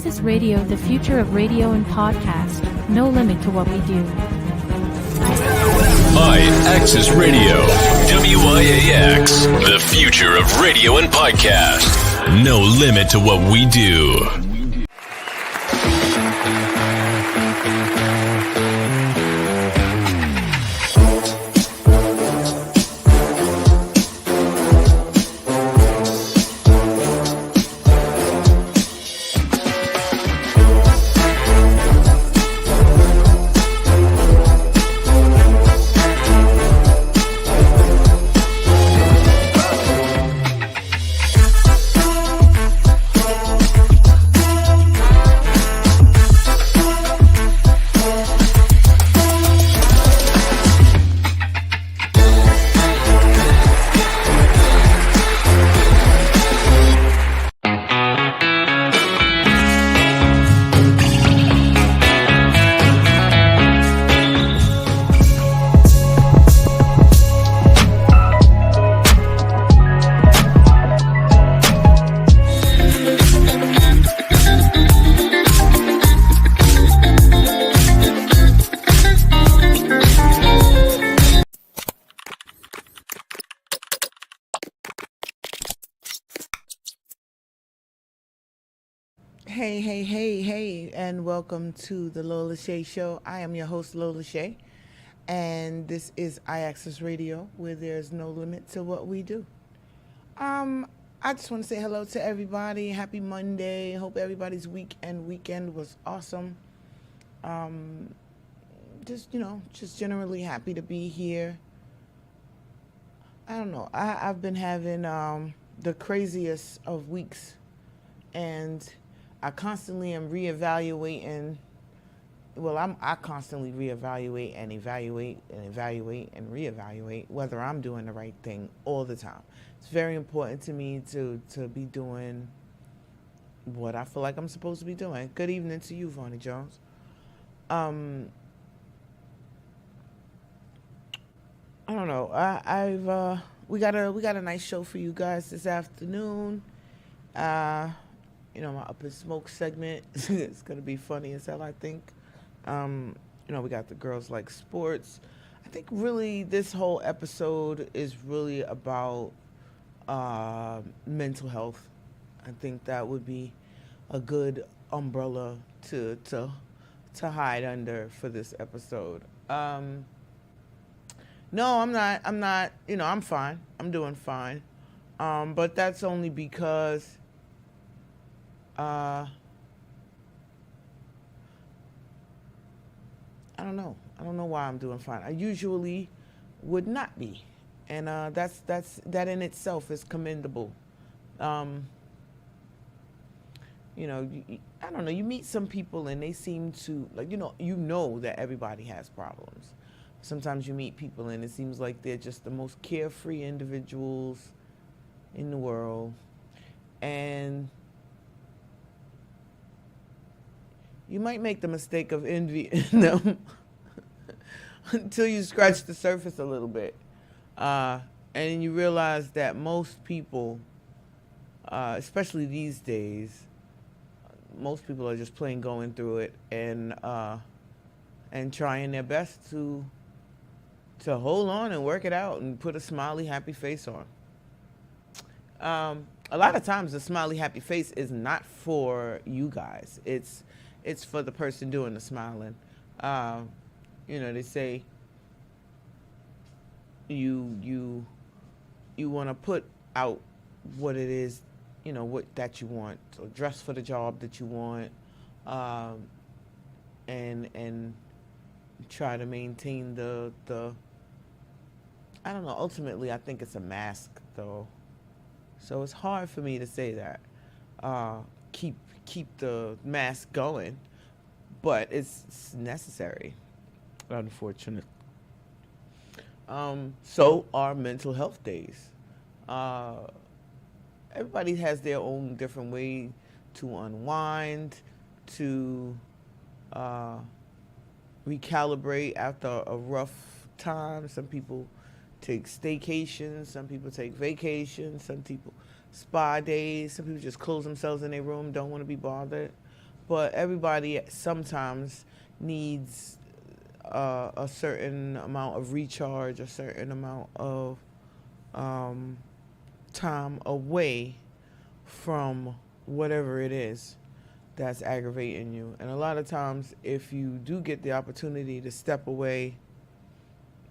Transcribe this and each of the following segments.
iAccess Radio, the future of radio and podcast. No limit to what we do. iAccess Radio, WIAX, the future of radio and podcast. No limit to what we do. Hey, and welcome to the Lola Shae Show. I am your host, Lola Shae, and this is iAccess Radio, where there's no limit to what we do. I just want to say hello to everybody. Happy Monday. Hope everybody's weekend was awesome. Just generally happy to be here. I don't know. I've been having the craziest of weeks, and I constantly am reevaluating. Well, I constantly reevaluate and evaluate and reevaluate whether I'm doing the right thing all the time. It's very important to me to be doing what I feel like I'm supposed to be doing. Good evening to you, Vonnie Jones. I don't know. We got a nice show for you guys this afternoon. My Up in Smoke segment it's going to be funny as hell, I think. We got the Girls Like Sports. I think really this whole episode is really about mental health. I think that would be a good umbrella to hide under for this episode. No, I'm not, I'm fine. I'm doing fine. But that's only because I don't know. I don't know why I'm doing fine. I usually would not be, and that in itself is commendable. I don't know. You meet some people and they seem to that everybody has problems. Sometimes you meet people and it seems like they're just the most carefree individuals in the world, and you might make the mistake of envying them until you scratch the surface a little bit. And you realize that most people, especially these days, most people are just plain going through it and trying their best to hold on and work it out and put a smiley, happy face on. A lot of times the smiley, happy face is not for you guys. It's for the person doing the smiling. They say you want to put out what it is, what that you want. So dress for the job that you want, and try to maintain the. I don't know. Ultimately, I think it's a mask, though. So it's hard for me to say that. Keep the mask going, but it's necessary, unfortunately. So are mental health days. Everybody has their own different way to unwind, to recalibrate after a rough time. Some people take staycations, some people take vacations, some people spa days, some people just close themselves in their room, don't want to be bothered. but everybody sometimes needs a certain amount of recharge, a certain amount of time away from whatever it is that's aggravating you. And a lot of times, if you do get the opportunity to step away,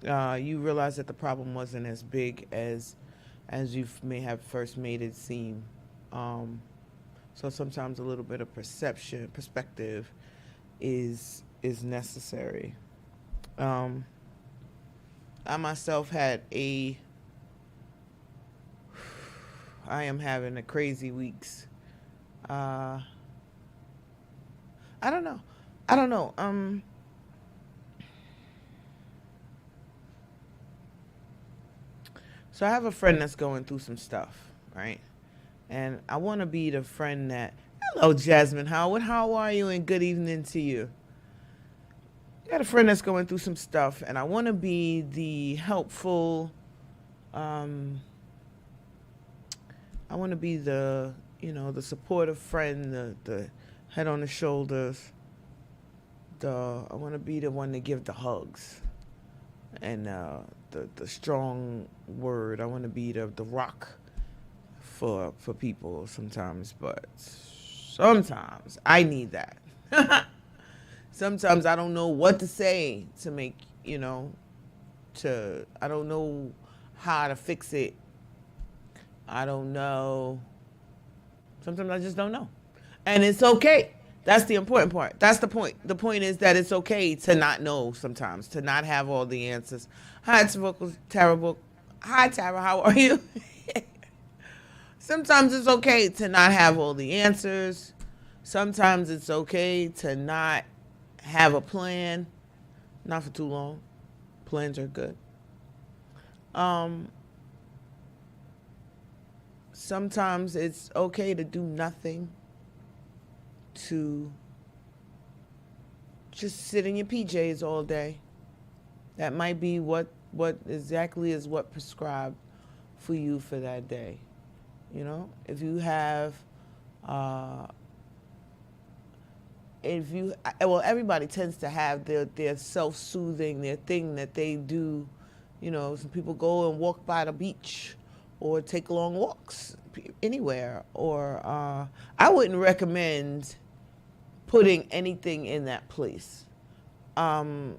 you realize that the problem wasn't as big as you may have first made it seem. So sometimes a little bit of perspective is necessary. I myself I am having a crazy weeks. I don't know. So I have a friend that's going through some stuff, right? And I want to be the friend that, hello, Jasmine Howard, how are you? And good evening to you. I got a friend that's going through some stuff, and I want to be the helpful, I want to be the supportive friend, the head on the shoulders. I want to be the one to give the hugs and the strong word. I want to be the rock for people sometimes, but sometimes I need that. Sometimes I don't know what to say to make, I don't know how to fix it. I don't know. Sometimes I just don't know. And it's okay. That's the important part. That's the point. The point is that it's okay to not know sometimes, to not have all the answers. Hi, Tara. Hi, Tara. How are you? Sometimes it's okay to not have all the answers. Sometimes it's okay to not have a plan. Not for too long. Plans are good. Sometimes it's okay to do nothing. To just sit in your PJs all day. That might be what exactly is what prescribed for you for that day. If you have, everybody tends to have their self-soothing, their thing that they do. Some people go and walk by the beach or take long walks anywhere. Or I wouldn't recommend putting anything in that place. I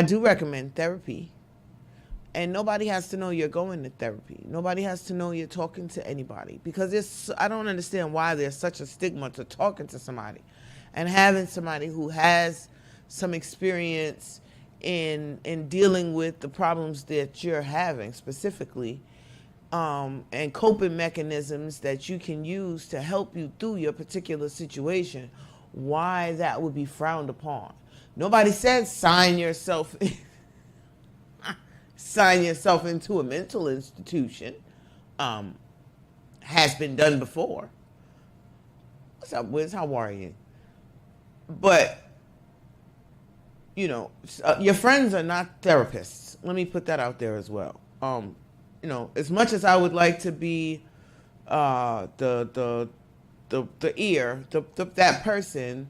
do recommend therapy. And nobody has to know you're going to therapy. Nobody has to know you're talking to anybody. Because I don't understand why there's such a stigma to talking to somebody. And having somebody who has some experience in dealing with the problems that you're having specifically, and coping mechanisms that you can use to help you through your particular situation, why that would be frowned upon. Nobody said sign yourself into a mental institution. Has been done before. What's up, Wiz? How are you? But, your friends are not therapists. Let me put that out there as well. As much as I would like to be the ear, that person,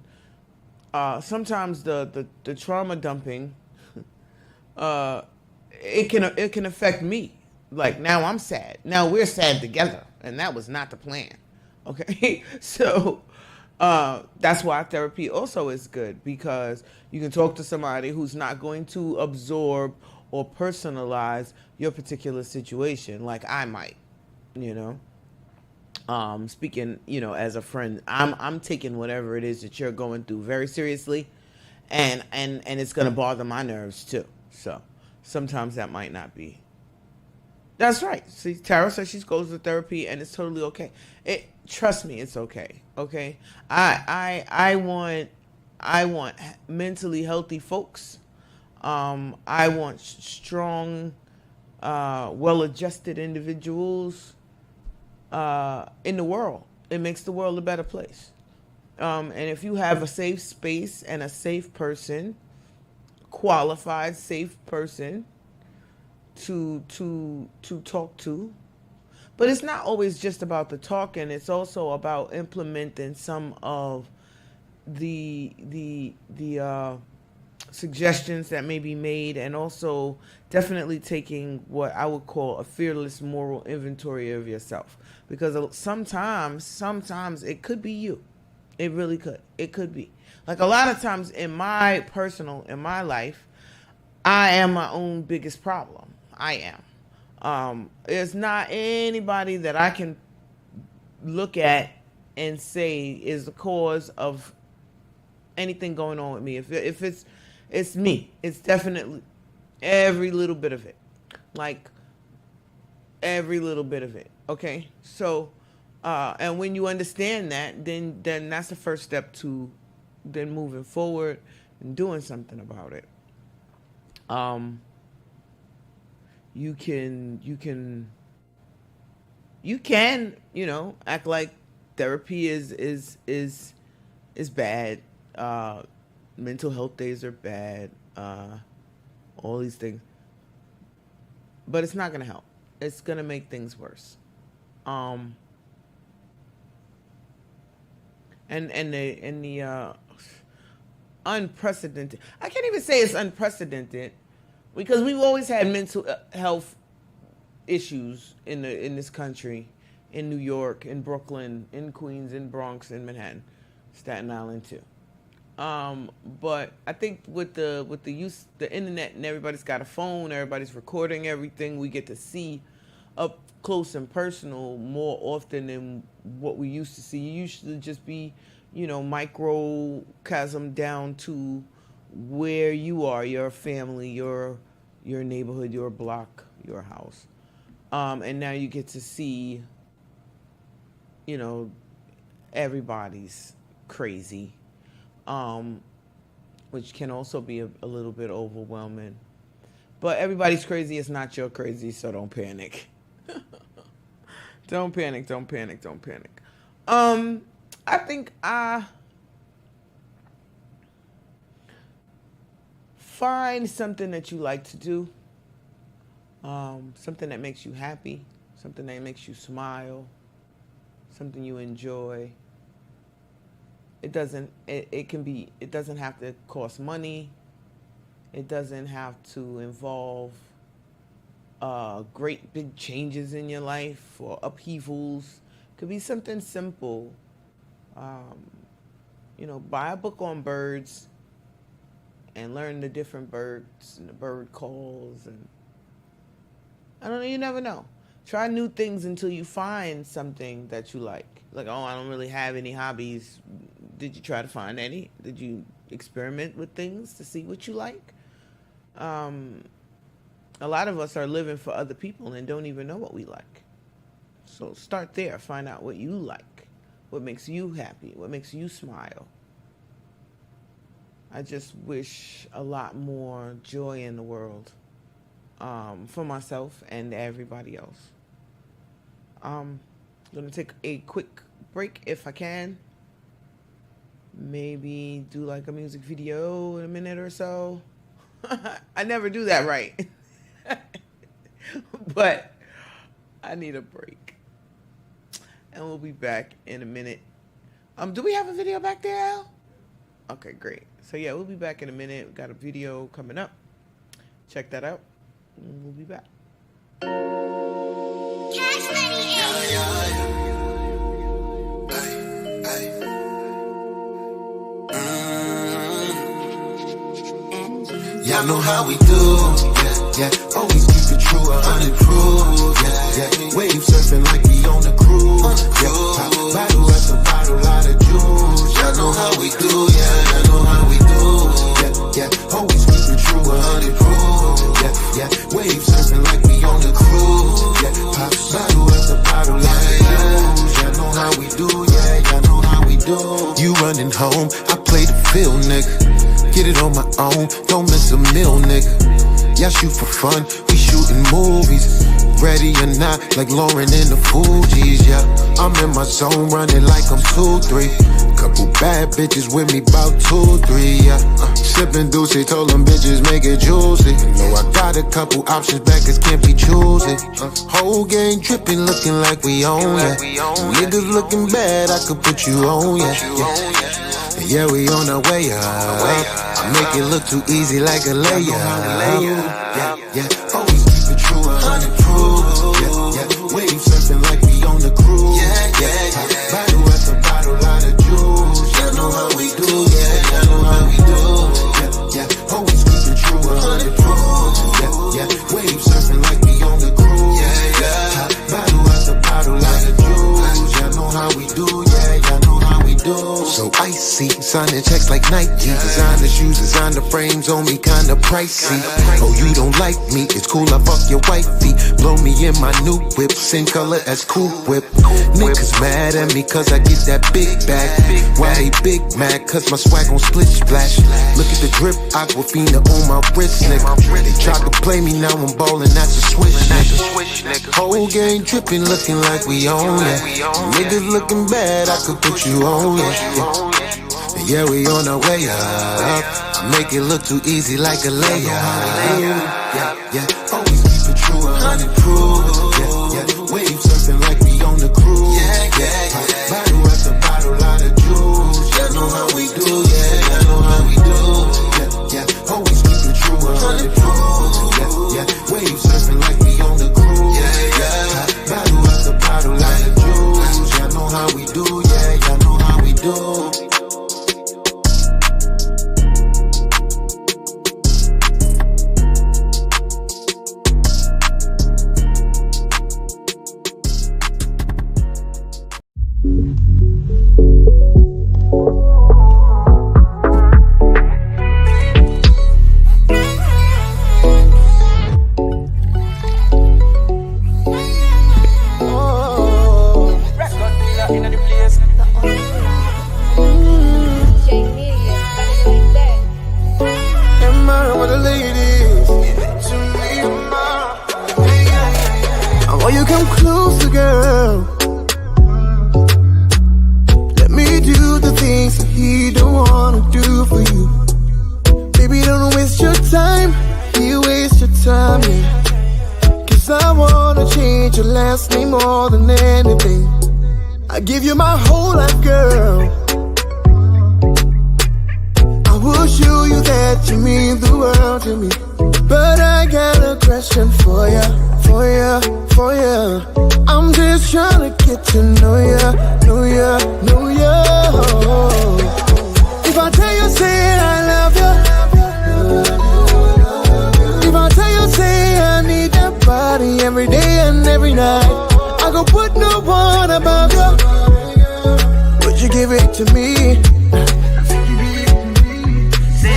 sometimes the trauma dumping, it can affect me. Like, now I'm sad. Now we're sad together, and that was not the plan. Okay, so that's why therapy also is good, because you can talk to somebody who's not going to absorb or personalize your particular situation like I might, speaking, as a friend, I'm taking whatever it is that you're going through very seriously, and it's going to bother my nerves too. So sometimes that might not be. That's right. See, Tara says she goes to therapy and it's totally okay. Trust me, it's okay. Okay. I want mentally healthy folks. I want strong, well-adjusted individuals in the world. It makes the world a better place. And if you have a safe space and a safe person, qualified, safe person to talk to, But it's not always just about the talking. It's also about implementing some of the suggestions that may be made, and also definitely taking what I would call a fearless moral inventory of yourself. Because sometimes it could be you. It really could. It could be. Like a lot of times in my life, I am my own biggest problem. I am. There's not anybody that I can look at and say is the cause of anything going on with me. If it's me. It's definitely every little bit of it. Like every little bit of it. Okay? So and when you understand that, then that's the first step to then moving forward and doing something about it. You can act like therapy is bad. Mental health days are bad. All these things, but it's not gonna help. It's gonna make things worse. And the unprecedented. I can't even say it's unprecedented because we've always had mental health issues in this country, in New York, in Brooklyn, in Queens, in Bronx, in Manhattan, Staten Island too. But I think with the use the internet and everybody's got a phone, everybody's recording everything, we get to see up close and personal more often than what we used to see. You used to just be, microcosm down to where you are, your family, your neighborhood, your block, your house. And now you get to see, everybody's crazy. Which can also be a little bit overwhelming. But everybody's crazy. It's not your crazy, so don't panic. Don't panic. I think find something that you like to do. Something that makes you happy. Something that makes you smile. Something you enjoy. It doesn't have to cost money. It doesn't have to involve great big changes in your life or upheavals. It could be something simple. Buy a book on birds and learn the different birds and the bird calls, and I don't know, you never know. Try new things until you find something that you like. Like, oh, I don't really have any hobbies. Did you try to find any? Did you experiment with things to see what you like? A lot of us are living for other people and don't even know what we like. So start there. Find out what you like. What makes you happy. What makes you smile. I just wish a lot more joy in the world for myself and everybody else. I'm going to take a quick break if I can. Maybe do like a music video in a minute or so. I never do that right. But I need a break. And we'll be back in a minute. Do we have a video back there, Al? Okay, great. So yeah, we'll be back in a minute. We got a video coming up. Check that out. And we'll be back. Cash money, y'all know how we do, yeah. Always keep it true, 100 proof, yeah. Wave surfing like we on the cruise, yeah. Bottle after bottle, lot of juice. Y'all know how we do, yeah. Y'all know how we do, yeah. Always keep it true, 100 proof, yeah. Wave surfing like we on the cruise, yeah. Pop bottle after bottle, lot of juice. Y'all know how we do, yeah. Y'all know how we do. You running home, I play the field, nigga. Get it on my own, don't miss a meal, nigga. Y'all shoot for fun, we shooting movies. ready or not, like Lauren in the Fugees, yeah. I'm in my zone, running like I'm 2-3. Couple bad bitches with me, bout 2-3, yeah. Sippin' Deuce, told them bitches make it juicy. Know I got a couple options, backers can't be choosy. Whole game drippin', looking like we own, yeah. Niggas looking bad, I could put you on, yeah. Yeah, we on our way up. I make it look too easy like a layup. Yeah. Always keep it true, 100 proof. Yeah. Wave surfing like we on the cruise. Yeah. Bottle after bottle, lot of juice. Y'all know how we do. Y'all know how we do. Yeah. Always keep it true, 100 proof. Yeah. Wave surfing like we on the cruise. Yeah. Bottle after bottle, lot of juice. Y'all know how we do. Y'all know how we do. So icy, signing checks like Nike. Designer shoes, designer frames on me, kinda pricey. Oh, you don't like me? It's cool, I fuck your wifey. Blow me in my new whip, same color as Cool Whip. Niggas mad at me cause I get that big bag. Why they big mad? Cause my swag on split splash. Look at the drip, Aquafina on my wrist, nigga. They tried to play me, now I'm ballin', that's a switch, nigga. Whole game trippin', looking like we own it. Niggas looking bad, I could put you on, yeah, we on our way up. I make it look too easy like a layup. Yeah. Always keep it true, 100 proof. Yeah. Wave surfing like we on the cruise. Yeah. Bottle after bottle, lot of juice. Y'all know how we do. Y'all know how we do. Yeah. Always keep it true, 100 proof. Yeah. Wave surfing like we on the cruise. Yeah. Bottle after bottle, lot of juice. Y'all know how we do. Y'all know how we do. I give you my whole life, girl. I will show you that you mean the world to me. But I got a question for ya. I'm just trying to get to know ya. If I tell you, say I love you. If I tell you, say I need that body every day and every night, I go put no one above you. Would you give it to me? Say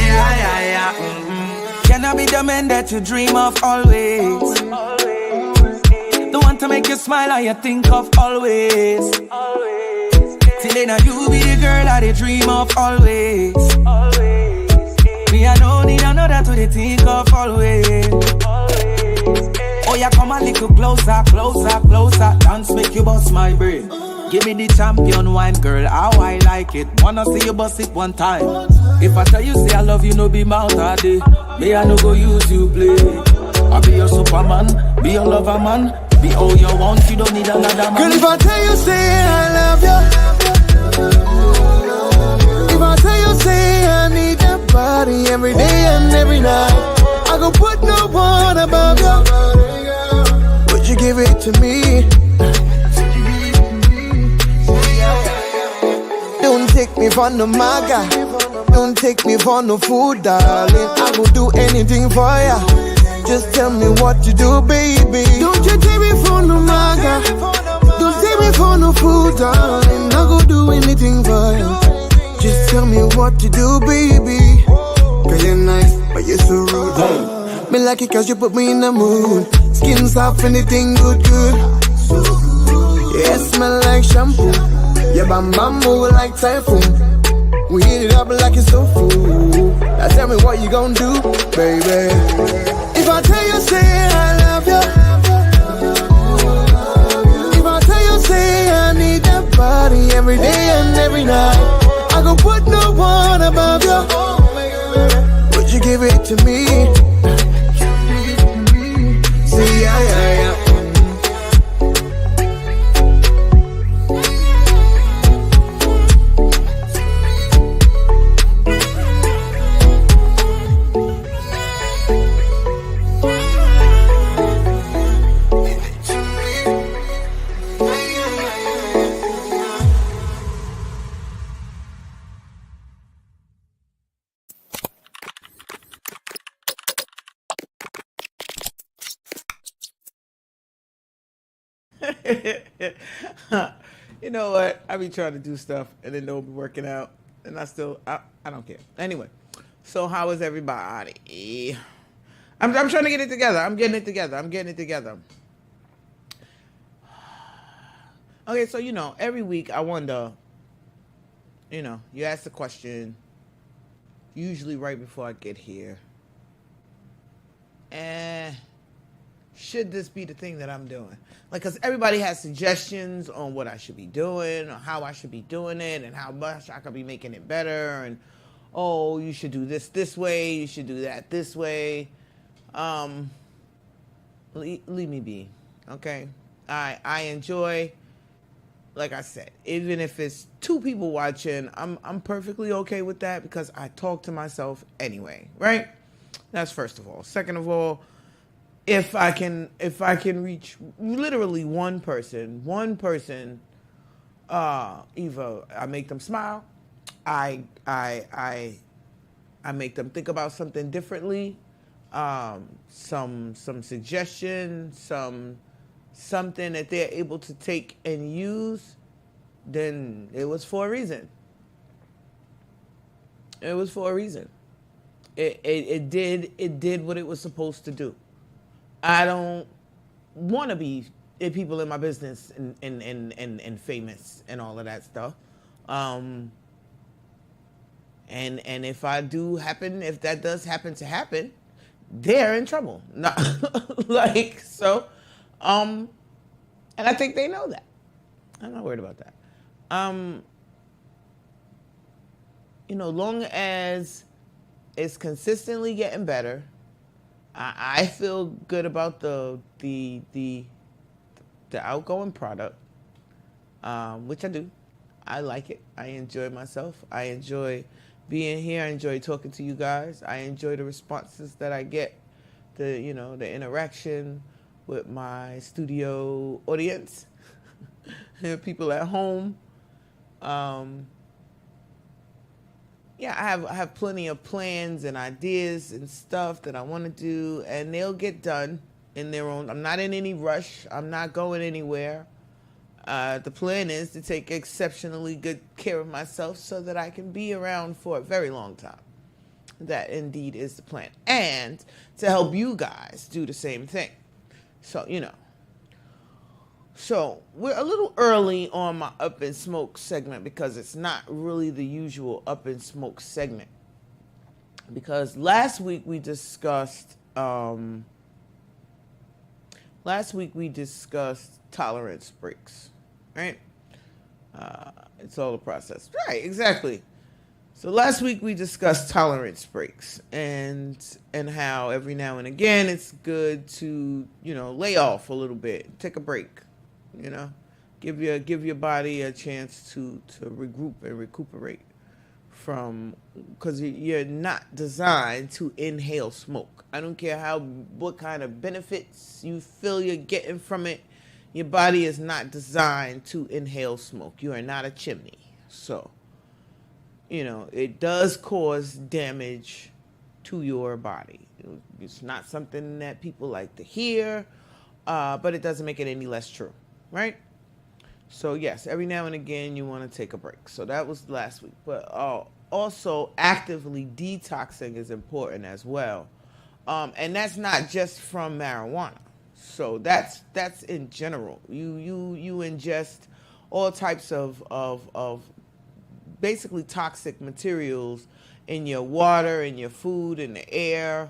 Can I be the man that you dream of always? The one to make you smile and you think of always. Till then you be the girl that I dream of always. Me I don't need another to think of always. Oh, yeah, come a little closer. Dance make you bust my brain. Give me the champion wine, girl, how I like it. Wanna see you bust it one time. If I tell you, say I love you, no be mouth all day. Me, I no go use you play. I be your superman, be your lover man. Be all you want, you don't need another man. Girl, if I tell you, say I love you. If I tell you, say I need that body every day and every night, I go put no one above you. Would you give it to me? Don't take me for no maga. Don't take me for no food, darling. I will do anything for ya. Just tell me what you do, baby. Don't you take me for no maga. Don't take me for no food, darling. I will do anything for ya. Just tell me what you do, baby. Girl, you're nice, but you're so rude. Me like it cause you put me in the mood. Skin soft, anything good. Yeah, smell like shampoo. Yeah, bam bam move like typhoon. We heat it up like it's so full. Now tell me what you gon' do, baby. If I tell you, say I love you. You know what? I be trying to do stuff and then don't be working out, and I don't care. Anyway, so how is everybody? I'm trying to get it together. I'm getting it together. Okay, so every week I wonder. You ask the question, usually right before I get here. Should this be the thing that I'm doing? Like, because everybody has suggestions on what I should be doing, or how I should be doing it, and how much I could be making it better, and, oh, you should do this way, you should do that this way. Leave me be, okay? I enjoy, like I said, even if it's 2 people watching, I'm perfectly okay with that because I talk to myself anyway, right? That's first of all. Second of all, if I can reach literally one person, either I make them smile, I make them think about something differently, some suggestion, something that they're able to take and use, then it was for a reason. It did what it was supposed to do. I don't want to be people in my business and famous and all of that stuff. And if that does happen to happen, they're in trouble. Not like so. And I think they know that. I'm not worried about that. Long as it's consistently getting better, I feel good about the outgoing product, which I do. I like it. I enjoy myself. I enjoy being here. I enjoy talking to you guys. I enjoy the responses that I get, the interaction with my studio audience, people at home. Yeah, I have plenty of plans and ideas and stuff that I want to do, and they'll get done in their own. I'm not in any rush. I'm not going anywhere. The plan is to take exceptionally good care of myself so that I can be around for a very long time. That indeed is the plan. And to help you guys do the same thing. So, So we're a little early on my Up in Smoke segment because it's not really the usual Up in Smoke segment. Because last week we discussed tolerance breaks, right? It's all a process, right? Exactly. So last week we discussed tolerance breaks and how every now and again it's good to lay off a little bit, take a break. Give your body a chance to regroup and recuperate from, because you're not designed to inhale smoke. I don't care what kind of benefits you feel you're getting from it. Your body is not designed to inhale smoke. You are not a chimney. So, it does cause damage to your body. It's not something that people like to hear, but it doesn't make it any less true. Right? So yes, every now and again you want to take a break. So that was last week. But also actively detoxing is important as well. And that's not just from marijuana. So that's in general. You ingest all types of basically toxic materials in your water, in your food, in the air.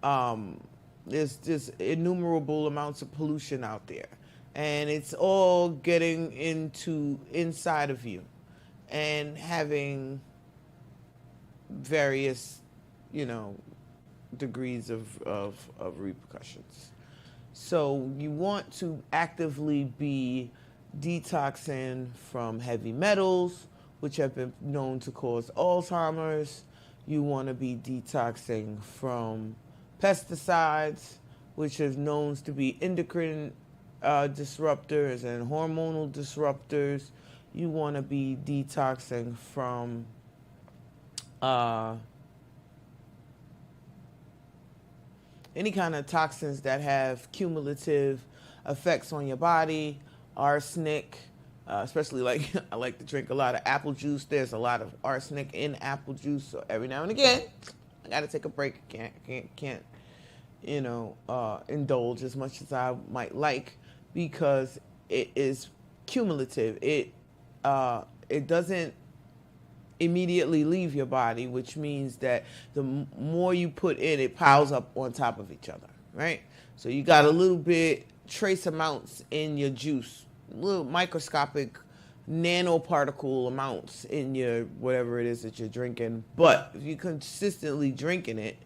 There's just innumerable amounts of pollution out there. And it's all getting inside of you and having various, degrees of repercussions. So you want to actively be detoxing from heavy metals, which have been known to cause Alzheimer's. You want to be detoxing from pesticides, which is known to be endocrine disruptors and hormonal disruptors. You want to be detoxing from any kind of toxins that have cumulative effects on your body, arsenic, especially like I like to drink a lot of apple juice. There's a lot of arsenic in apple juice, so every now and again, I gotta take a break. Can't indulge as much as I might like because it is cumulative. It doesn't immediately leave your body, which means that the more you put in, it piles up on top of each other, right? So you got a little bit, trace amounts in your juice, little microscopic nanoparticle amounts in your whatever it is that you're drinking. But if you're consistently drinking it,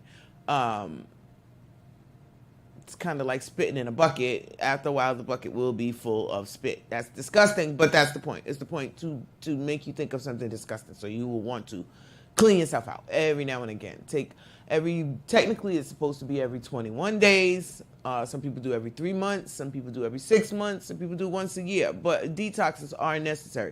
it's kind of like spitting in a bucket. After a while, the bucket will be full of spit. That's disgusting, but that's the point. It's the point to make you think of something disgusting. So you will want to clean yourself out every now and again. Technically, it's supposed to be every 21 days. Some people do every 3 months. Some people do every 6 months. Some people do once a year. But detoxes are necessary.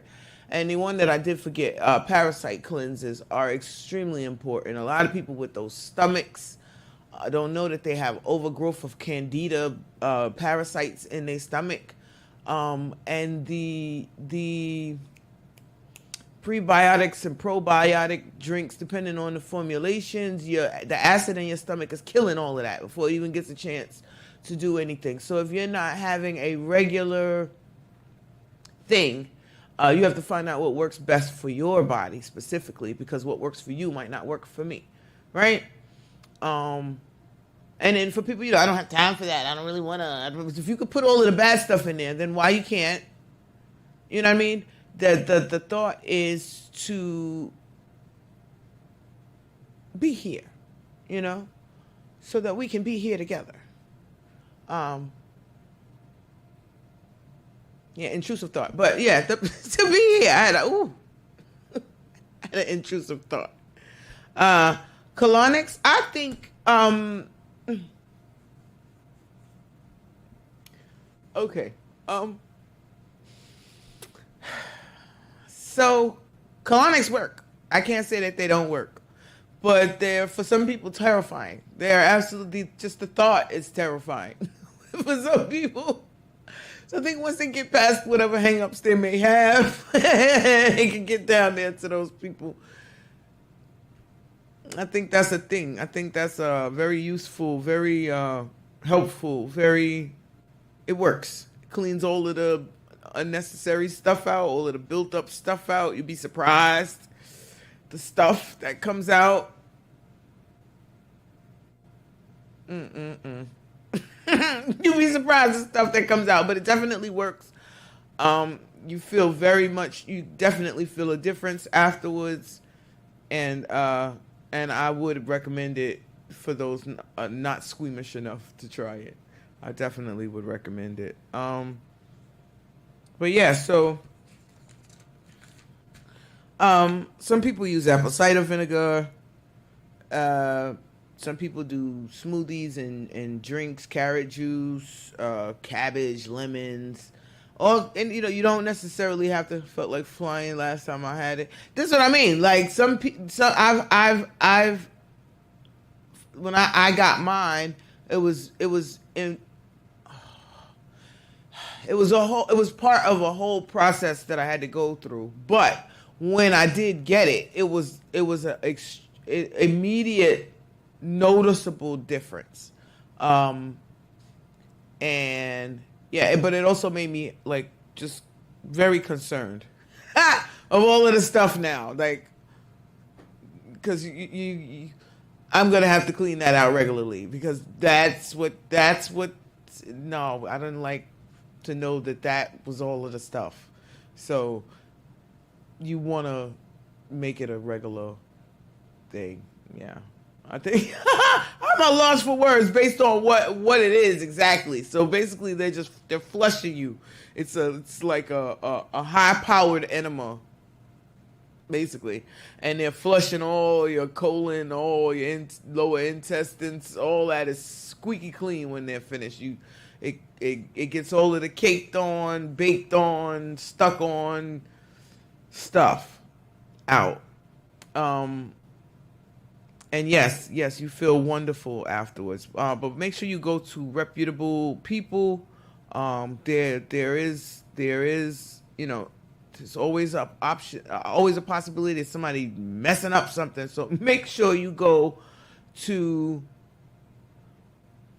And the one that I did forget, parasite cleanses are extremely important. A lot of people with those stomachs, I don't know that they have overgrowth of candida parasites in their stomach. And the prebiotics and probiotic drinks, depending on the formulations, the acid in your stomach is killing all of that before it even gets a chance to do anything. So if you're not having a regular thing, you have to find out what works best for your body specifically, because what works for you might not work for me, right? And then for people, I don't have time for that. I don't really want to. If you could put all of the bad stuff in there, then why you can't? You know what I mean? The thought is to be here, so that we can be here together. Intrusive thought. But yeah, to be here, I had an intrusive thought. Colonics, I think, okay. So colonics work. I can't say that they don't work, but they're, for some people, terrifying. They're absolutely, just the thought is terrifying for some people. So I think once they get past whatever hang-ups they may have, they can get down there to those people. I think that's a thing. I think that's very useful, very helpful, it works. It cleans all of the unnecessary stuff out, all of the built-up stuff out. You'd be surprised the stuff that comes out. You'd be surprised the stuff that comes out, but it definitely works. You definitely feel a difference afterwards, and I would recommend it for those not squeamish enough to try it. I definitely would recommend it. But yeah, so some people use apple cider vinegar. Some people do smoothies and drinks, carrot juice, cabbage, lemons. And you don't necessarily have to felt like flying last time I had it. This is what I mean. Like I've when I got mine, it was part of a whole process that I had to go through. But when I did get it, it was an immediate, noticeable difference. And yeah, but it also made me like just very concerned of all of the stuff now, like, because I'm gonna have to clean that out regularly, because that's what. No, I didn't like to know that was all of the stuff. So you want to make it a regular thing. Yeah, I think I'm at a loss for words based on what it is exactly. So basically, they're flushing you. It's like a high-powered enema, basically, and they're flushing all your colon, all your lower intestines. All that is squeaky clean when they're finished. It gets all of the caked on, baked on, stuck on stuff out. And yes, you feel wonderful afterwards. But make sure you go to reputable people There is, there's always a option, always a possibility of somebody messing up something. So make sure you go to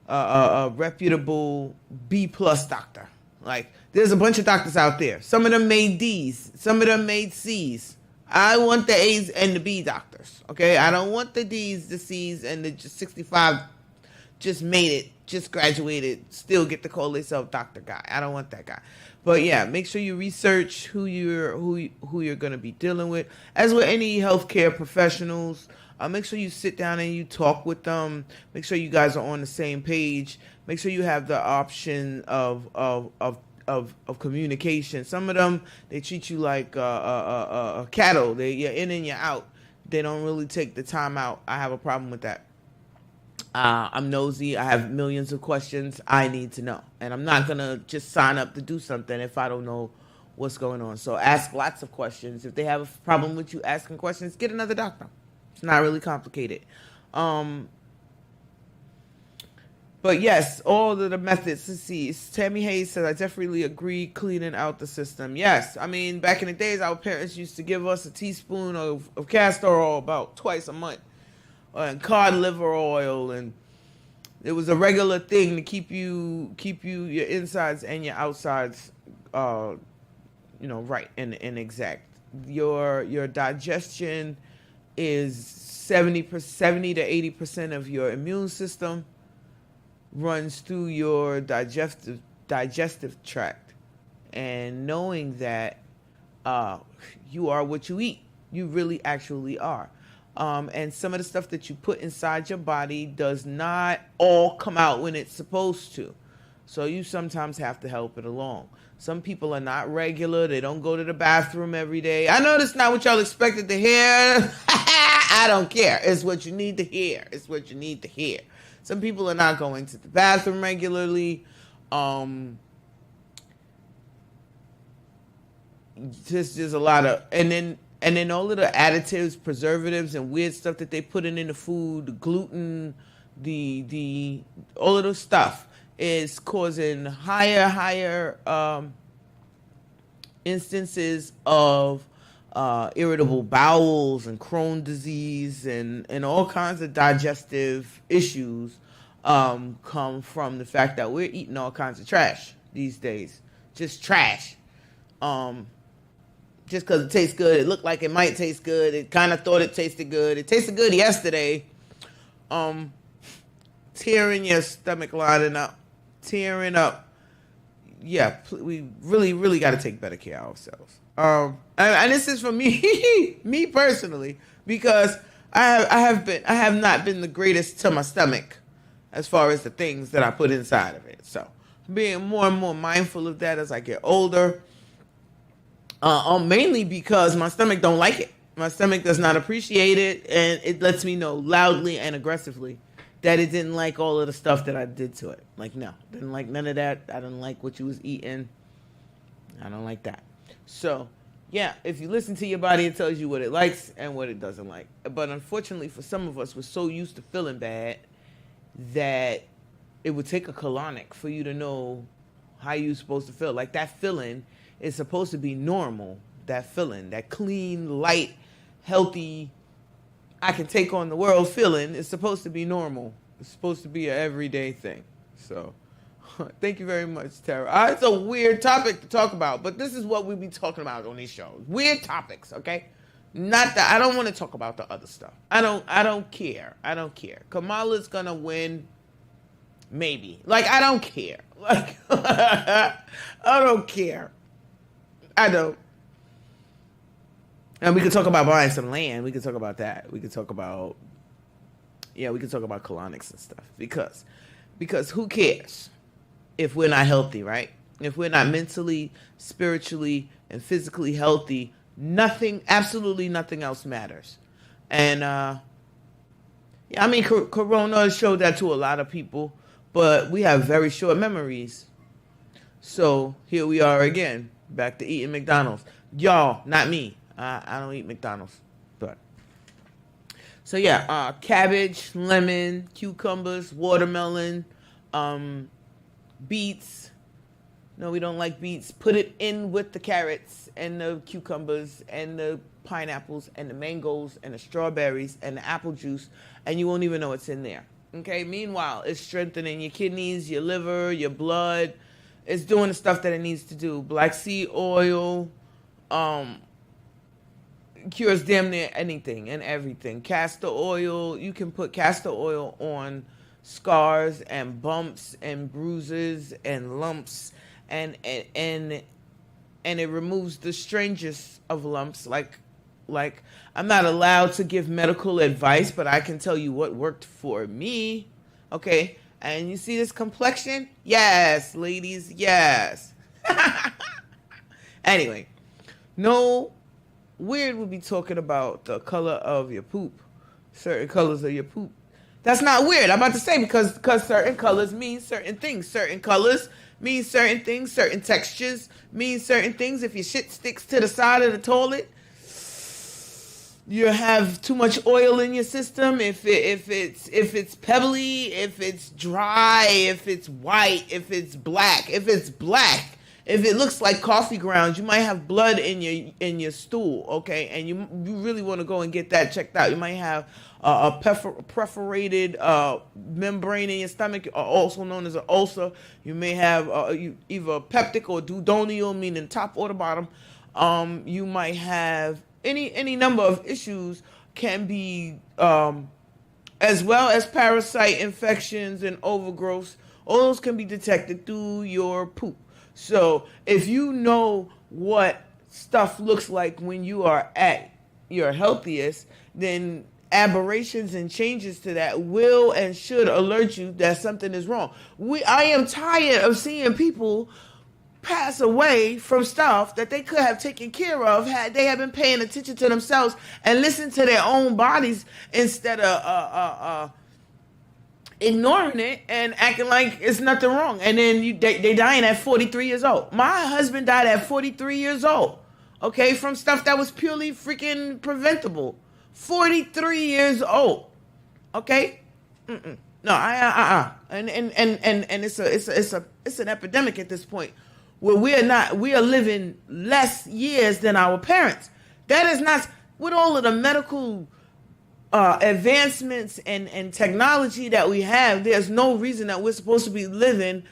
a reputable B+ doctor. Like, there's a bunch of doctors out there. Some of them made D's, some of them made C's. I want the A's and the B doctors. Okay, I don't want the D's, the C's, and the just 65, just made it, just graduated, still get to call themselves doctor guy. I don't want that guy. But yeah, make sure you research who you're going to be dealing with. As with any healthcare professionals, make sure you sit down and you talk with them. Make sure you guys are on the same page. Make sure you have the option of communication. Some of them, they treat you like a cattle. You're in and you're out. They don't really take the time out. I have a problem with that. I'm nosy. I have millions of questions. I need to know. And I'm not going to just sign up to do something if I don't know what's going on. So ask lots of questions. If they have a problem with you asking questions, get another doctor. It's not really complicated. But yes, all of the methods. Let's see. Tammy Hayes said, I definitely agree, cleaning out the system. Yes. I mean, back in the days, our parents used to give us a teaspoon of castor oil about twice a month. And cod liver oil, and it was a regular thing to keep you your insides and your outsides, right and exact. Your digestion is 70 to 80% of your immune system runs through your digestive tract, and knowing that you are what you eat, you really actually are. And some of the stuff that you put inside your body does not all come out when it's supposed to. So you sometimes have to help it along. Some people are not regular. They don't go to the bathroom every day. I know that's not what y'all expected to hear. I don't care. It's what you need to hear. It's what you need to hear. Some people are not going to the bathroom regularly. Just a lot of, and then all of the additives, preservatives, and weird stuff that they put in the food, the gluten, the all of those stuff is causing higher instances of irritable bowels and Crohn's disease and all kinds of digestive issues come from the fact that we're eating all kinds of trash these days. Just trash. Just because it tastes good, it looked like it might taste good. It kind of thought it tasted good. It tasted good yesterday. Tearing your stomach lining up. Tearing up. Yeah, we really got to take better care of ourselves. And this is for me, me personally, because I have not been the greatest to my stomach as far as the things that I put inside of it. So being more and more mindful of that as I get older. Mainly because my stomach don't like it. My stomach does not appreciate it, and it lets me know loudly and aggressively that it didn't like all of the stuff that I did to it. Like, no, didn't like none of that. I didn't like what you was eating. I don't like that. So, yeah, if you listen to your body, it tells you what it likes and what it doesn't like. But unfortunately, for some of us, we're so used to feeling bad that it would take a colonic for you to know how you're supposed to feel. Like, that feeling is supposed to be normal. That feeling, that clean, light, healthy, I can take on the world feeling is supposed to be normal. It's supposed to be an everyday thing. So, thank you very much, Tara. It's a weird topic to talk about, but this is what we be talking about on these shows. Weird topics, okay? Not that I don't want to talk about the other stuff. I don't care. I don't care. Kamala's gonna win. Maybe. Like, I don't care. Like, I don't care. I don't. And we could talk about buying some land. We could talk about that. We could talk about, we could talk about colonics and stuff. Because who cares if we're not healthy, right? If we're not mentally, spiritually, and physically healthy, nothing, absolutely nothing else matters. And, Corona showed that to a lot of people, but we have very short memories. So here we are again, back to eating McDonald's. Y'all, not me. I don't eat McDonald's. But so yeah, cabbage, lemon, cucumbers, watermelon, beets, No, we don't like beets. Put it in with the carrots and the cucumbers and the pineapples and the mangoes and the strawberries and the apple juice, and you won't even know it's in there. Okay? Meanwhile, it's strengthening your kidneys, your liver, your blood. It's doing the stuff that it needs to do. Black seed oil cures damn near anything and everything. Castor oil, you can put castor oil on scars and bumps and bruises and lumps, and it removes the strangest of lumps. Like I'm not allowed to give medical advice, but I can tell you what worked for me. Okay? And you see this complexion? Yes, ladies, yes. Anyway, no weird would be talking about the color of your poop, certain colors of your poop. That's not weird. I'm about to say because certain colors mean certain things. Certain colors mean certain things. Certain textures mean certain things. If your shit sticks to the side of the toilet, you have too much oil in your system. If it's pebbly, if it's dry, if it's white, if it's black, if it looks like coffee grounds, you might have blood in your stool, okay? And you really want to go and get that checked out. You might have a perforated membrane in your stomach, also known as an ulcer. You may have either peptic or duodenal, meaning top or the bottom. You might have any number of issues can be, as well as parasite infections and overgrowths. All those can be detected through your poop. So if you know what stuff looks like when you are at your healthiest, then aberrations and changes to that will and should alert you that something is wrong. I am tired of seeing people pass away from stuff that they could have taken care of had they have been paying attention to themselves and listened to their own bodies instead of ignoring it and acting like it's nothing wrong. And then they dying at 43 years old. My husband died at 43 years old, okay, from stuff that was purely freaking preventable. 43 years old, okay? No, and it's an epidemic at this point where we are living less years than our parents. That is not, with all of the medical advancements and technology that we have, there's no reason that we're supposed to be living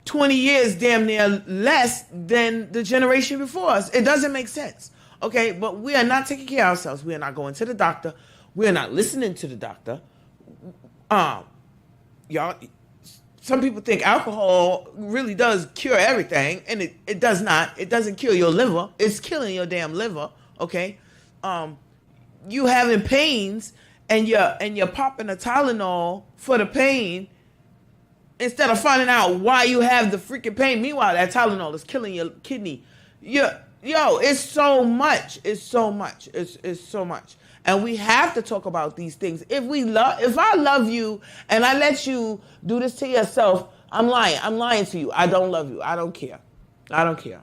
20 years damn near less than the generation before us. It doesn't make sense, okay? But we are not taking care of ourselves. We are not going to the doctor. We are not listening to the doctor. Y'all, some people think alcohol really does cure everything, and it does not. It doesn't cure your liver. It's killing your damn liver, okay? You having pains and you're popping a Tylenol for the pain instead of finding out why you have the freaking pain. Meanwhile, that Tylenol is killing your kidney. Yo, it's so much. It's so much. It's so much. And we have to talk about these things. If I love you and I let you do this to yourself, I'm lying. I'm lying to you. I don't love you. I don't care. I don't care.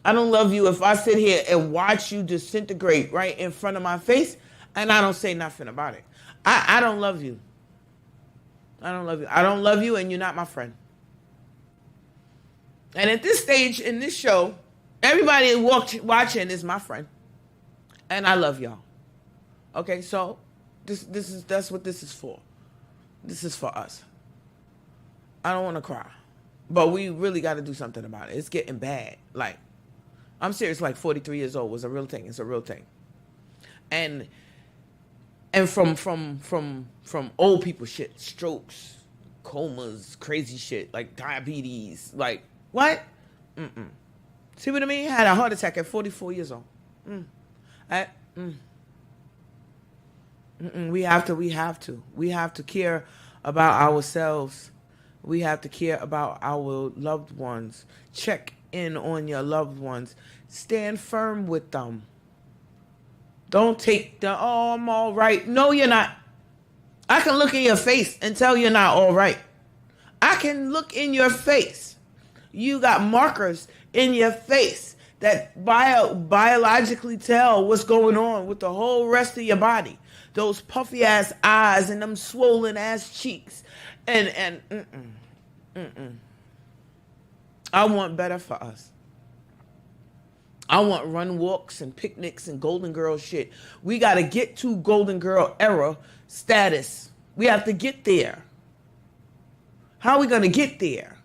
I don't love you if I sit here and watch you disintegrate right in front of my face and I don't say nothing about it. I don't love you. I don't love you. I don't love you and you're not my friend. And at this stage in this show, everybody watching is my friend. And I love y'all. Okay, so that's what this is for. This is for us. I don't want to cry. But we really got to do something about it. It's getting bad. Like, I'm serious, like 43 years old was a real thing. It's a real thing. And from old people shit, strokes, comas, crazy shit, like diabetes, like what? See what I mean? Had a heart attack at 44 years old. We have to care about ourselves. We have to care about our loved ones. Check in on your loved ones. Stand firm with them. Don't take I'm all right. No, you're not. I can look in your face and tell you're not all right. I can look in your face. You got markers in your face that biologically tell what's going on with the whole rest of your body. Those puffy ass eyes and them swollen ass cheeks. And I want better for us. I want run walks and picnics and Golden Girl shit. We got to get to Golden Girl era status. We have to get there. How are we going to get there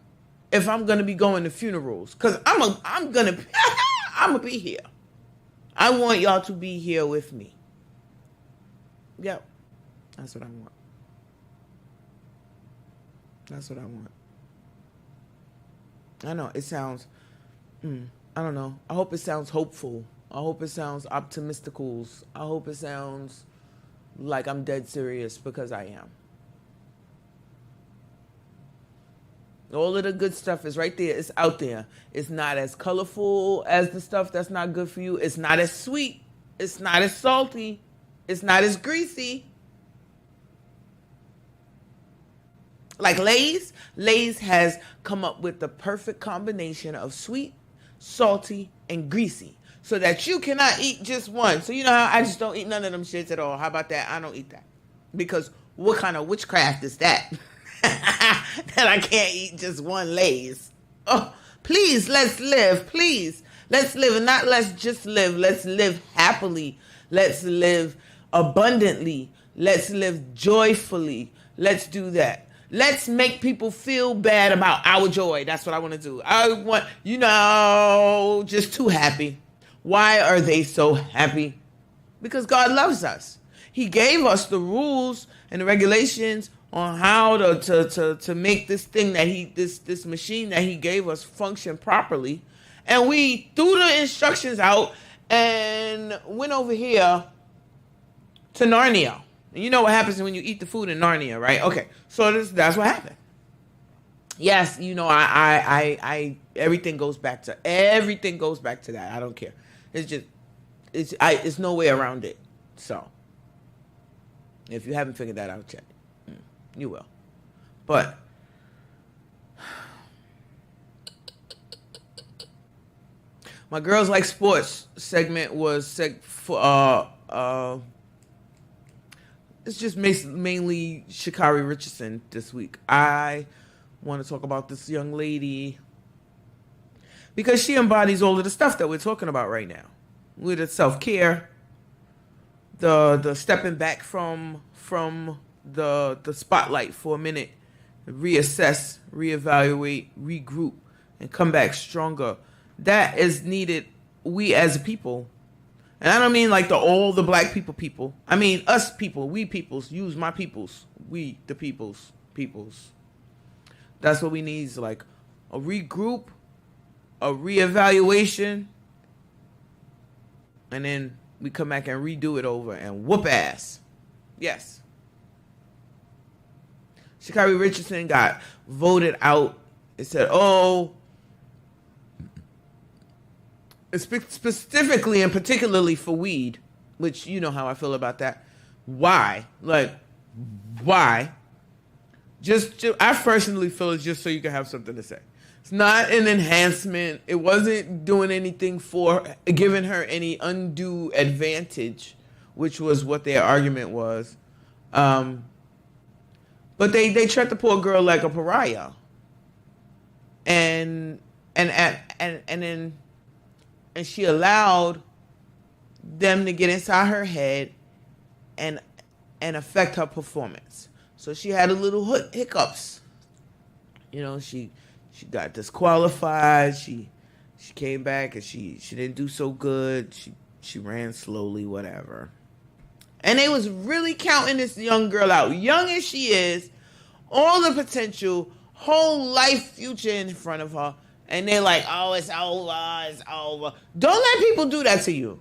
if I'm going to be going to funerals? Because I'm going to be here. I want y'all to be here with me. Yep. That's what I want. That's what I want. I know it sounds, I don't know. I hope it sounds hopeful. I hope it sounds optimistical. I hope it sounds like I'm dead serious, because I am. All of the good stuff is right there. It's out there. It's not as colorful as the stuff that's not good for you. It's not as sweet. It's not as salty. It's not as greasy. Like Lay's. Lay's has come up with the perfect combination of sweet, salty, and greasy, so that you cannot eat just one. So you know how I just don't eat none of them shits at all. How about that? I don't eat that. Because what kind of witchcraft is that? That I can't eat just one Lay's. Oh, please, let's live. Please, let's live. And not let's just live. Let's live happily. Let's live abundantly. Let's live joyfully. Let's do that. Let's make people feel bad about our joy. That's what I want to do. I want, just too happy. Why are they so happy? Because God loves us. He gave us the rules and the regulations on how to make this thing that this machine that he gave us function properly. And we threw the instructions out and went over here to Narnia. And you know what happens when you eat the food in Narnia, right? Okay, so that's what happened. Yes, I everything goes back to that. I don't care. It's no way around it. So if you haven't figured that out yet, you will. But my Girls Like Sports segment was it's just mainly Sha'Carri Richardson this week. I want to talk about this young lady because she embodies all of the stuff that we're talking about right now. With the self-care, the stepping back from the spotlight for a minute, reassess, reevaluate, regroup, and come back stronger. That is needed. We as a people. And I don't mean like all the black people. I mean us people, we peoples, use my peoples, we the peoples. That's what we need, is like a regroup, a reevaluation, and then we come back and redo it over and whoop ass. Yes. Sha'Carri Richardson got voted out. It said, specifically and particularly for weed, which you know how I feel about that. Why? Like, why? Just I personally feel it's just so you can have something to say. It's not an enhancement. It wasn't doing anything for giving her any undue advantage, which was what their argument was. But they treat the poor girl like a pariah. And she allowed them to get inside her head and affect her performance. So she had a little hiccups. You know, she got disqualified. She came back and she didn't do so good. She ran slowly, whatever. And they was really counting this young girl out. Young as she is, all the potential, whole life future in front of her. And they're like, oh, it's over. Don't let people do that to you.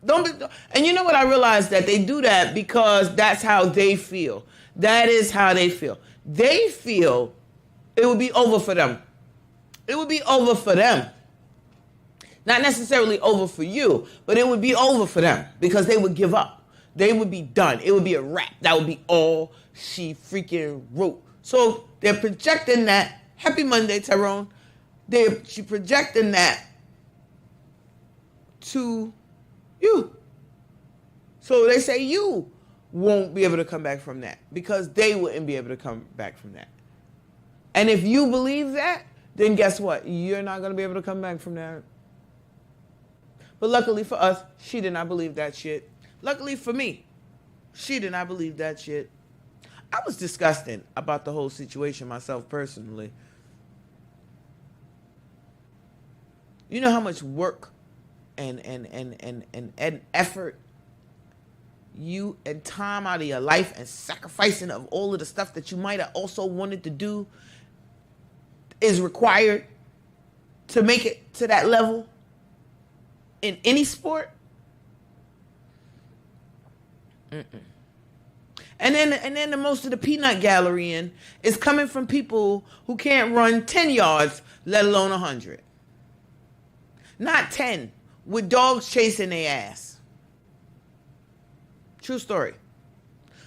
And you know what I realized? That they do that because that's how they feel. That is how they feel. They feel it would be over for them. It would be over for them. Not necessarily over for you, but it would be over for them because they would give up. They would be done. It would be a wrap. That would be all she freaking wrote. So they're projecting that. Happy Monday, Tyrone. She projecting that to you. So they say you won't be able to come back from that because they wouldn't be able to come back from that. And if you believe that, then guess what? You're not going to be able to come back from that. But luckily for us, she did not believe that shit. Luckily for me, she did not believe that shit. I was disgusted about the whole situation myself personally. You know how much work and effort you and time out of your life and sacrificing of all of the stuff that you might have also wanted to do is required to make it to that level in any sport? Mm-mm. And then the most of the peanut gallery is coming from people who can't run 10 yards, let alone 100. Not 10, with dogs chasing their ass. True story.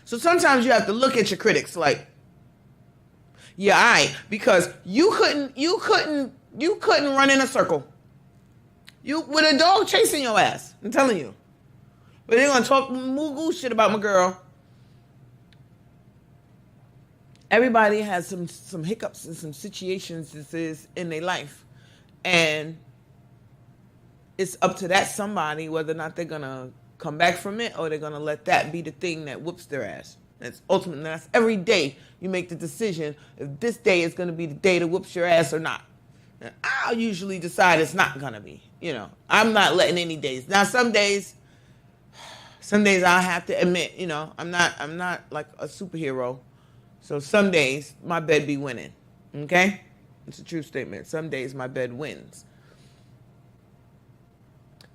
So sometimes you have to look at your critics like, yeah, because you couldn't run in a circle. You with a dog chasing your ass. I'm telling you. But they're gonna talk moo shit about my girl. Everybody has some hiccups and some situations in their life, and it's up to that somebody whether or not they're gonna come back from it or they're gonna let that be the thing that whoops their ass. That's every day you make the decision if this day is gonna be the day that whoops your ass or not. And I'll usually decide it's not gonna be. You know, I'm not letting any days. Now some days I have to admit, you know, I'm not like a superhero. So some days my bed be winning. Okay? It's a true statement. Some days my bed wins.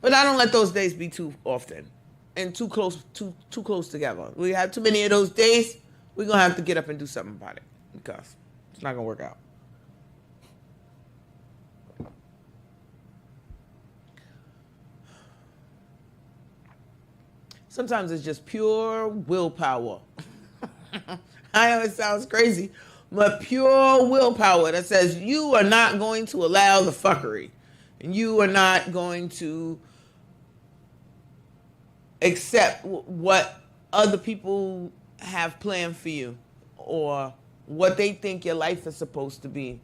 But I don't let those days be too often and too close together. We have too many of those days, we're gonna have to get up and do something about it because it's not gonna work out. Sometimes it's just pure willpower. I know it sounds crazy, but pure willpower that says you are not going to allow the fuckery. And you are not going to accept what other people have planned for you or what they think your life is supposed to be.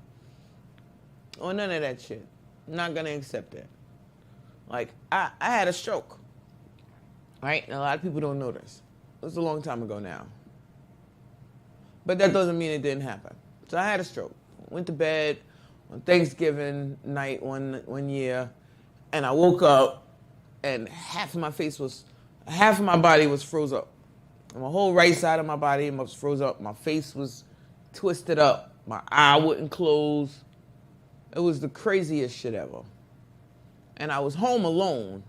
Or none of that shit. I'm not going to accept it. Like, I had a stroke. Right? And a lot of people don't know this. It was a long time ago now. But that doesn't mean it didn't happen. So I had a stroke. Went to bed on Thanksgiving night one year, and I woke up, and half of my body was froze up. My whole right side of my body was froze up. My face was twisted up. My eye wouldn't close. It was the craziest shit ever. And I was home alone.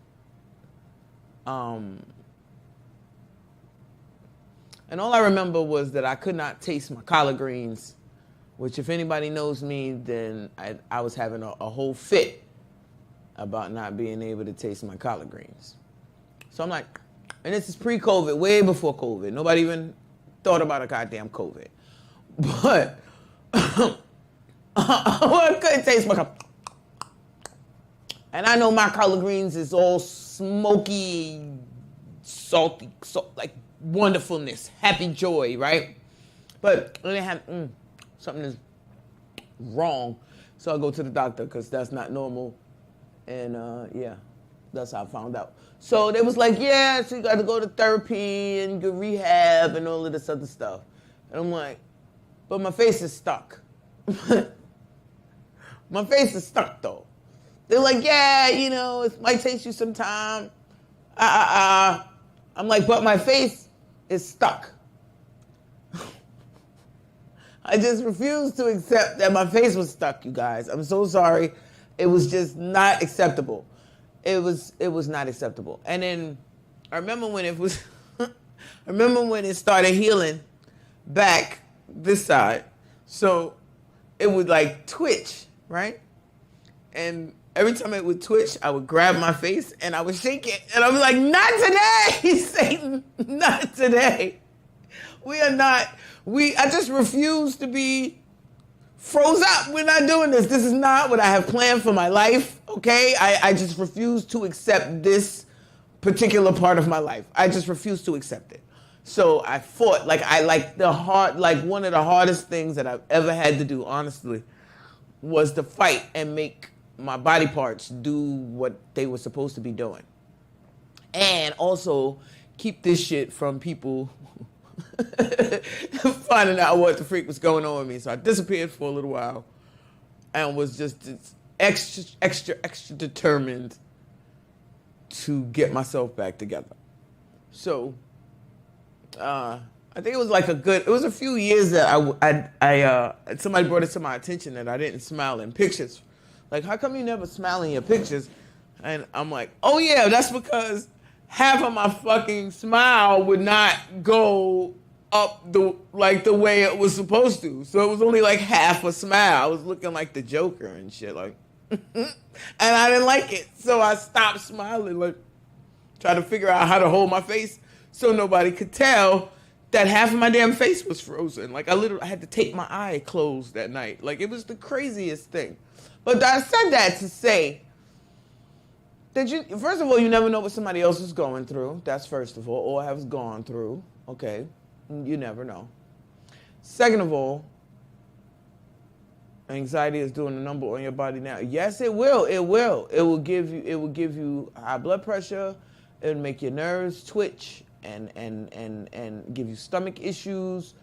And all I remember was that I could not taste my collard greens, which if anybody knows me, then I was having a whole fit about not being able to taste my collard greens. So I'm like, and this is pre-COVID, way before COVID. Nobody even thought about a goddamn COVID. But I couldn't taste my collard. And I know my collard greens is all smoky, salty, like wonderfulness, happy joy, right? But they have something is wrong. So I go to the doctor because that's not normal. And yeah, that's how I found out. So they was like, yeah, so you got to go to therapy and get rehab and all of this other stuff. And I'm like, but my face is stuck. My face is stuck though. They're like, yeah, you know, it might take you some time. I'm like, but my face is stuck. I just refuse to accept that my face was stuck, you guys. I'm so sorry. It was just not acceptable. It was not acceptable. And then I remember when it started healing back this side. So it would like twitch, right? And every time it would twitch, I would grab my face and I would shake it. And I'd be like, not today, Satan, not today. I just refuse to be froze up. We're not doing this. This is not what I have planned for my life, okay? I just refuse to accept this particular part of my life. I just refuse to accept it. So I fought, one of the hardest things that I've ever had to do, honestly. was to fight and make my body parts do what they were supposed to be doing. And also keep this shit from people finding out what the freak was going on with me. So I disappeared for a little while and was just extra determined to get myself back together. So I think it was like it was a few years that somebody brought it to my attention that I didn't smile in pictures. Like, how come you never smile in your pictures? And I'm like, oh yeah, that's because half of my fucking smile would not go up the way it was supposed to. So it was only like half a smile. I was looking like the Joker and shit, like, and I didn't like it. So I stopped smiling, like, trying to figure out how to hold my face so nobody could tell that half of my damn face was frozen. Like, I had to tape my eye closed that night. Like, it was the craziest thing. But I said that to say that first of all, you never know what somebody else is going through. That's first of all, or has gone through. Okay, you never know. Second of all, anxiety is doing a number on your body now. Yes, it will. It will. It will give you high blood pressure. It'll make your nerves twitch and give you stomach issues,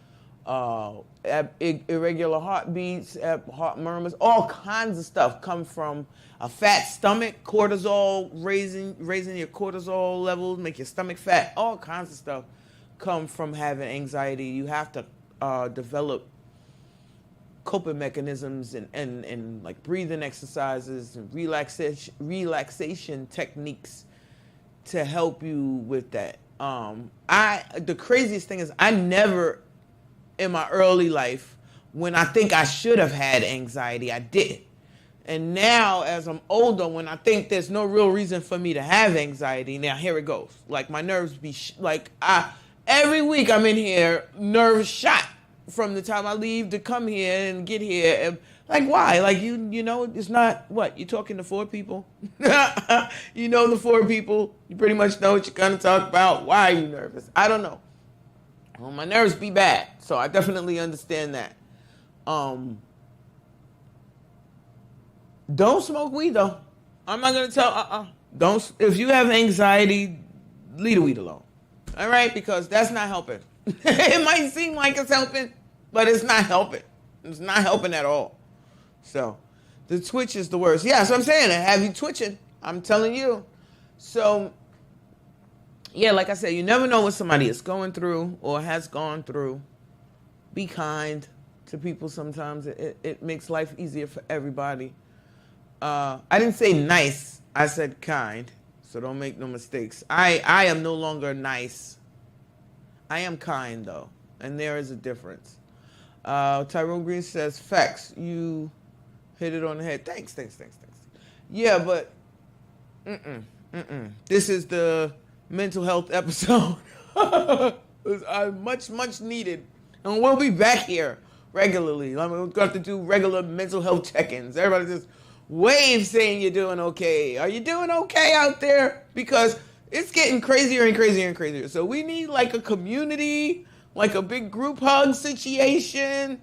irregular heartbeats, heart murmurs, all kinds of stuff come from a fat stomach, cortisol, raising your cortisol levels, make your stomach fat, all kinds of stuff come from having anxiety. You have to develop coping mechanisms and like breathing exercises and relaxation techniques to help you with that. The craziest thing is I never in my early life, when I think I should have had anxiety, I didn't. And now as I'm older, when I think there's no real reason for me to have anxiety, now here it goes. Like my nerves be every week I'm in here nerves shot from the time I leave to come here and get here. And, like, why? Like, you know, it's not, what, you're talking to 4 people? You know the 4 people. You pretty much know what you're going to talk about. Why are you nervous? I don't know. Well, my nerves be bad, so I definitely understand that. Don't smoke weed, though. I'm not going to tell, Don't, if you have anxiety, leave the weed alone. All right? Because that's not helping. It might seem like it's helping, but it's not helping. It's not helping at all. So, the twitch is the worst. Yeah, so I'm saying, have you twitching? I'm telling you. So, yeah, like I said, you never know what somebody is going through or has gone through. Be kind to people sometimes. It makes life easier for everybody. I didn't say nice. I said kind. So don't make no mistakes. I am no longer nice. I am kind, though. And there is a difference. Tyrone Green says, facts. You hit it on the head. Thanks. Yeah, but this is the mental health episode. Much needed. And we'll be back here regularly. We're going to have to do regular mental health check-ins. Everybody just wave saying you're doing okay. Are you doing okay out there? Because it's getting crazier and crazier and crazier. So we need like a community, like a big group hug situation.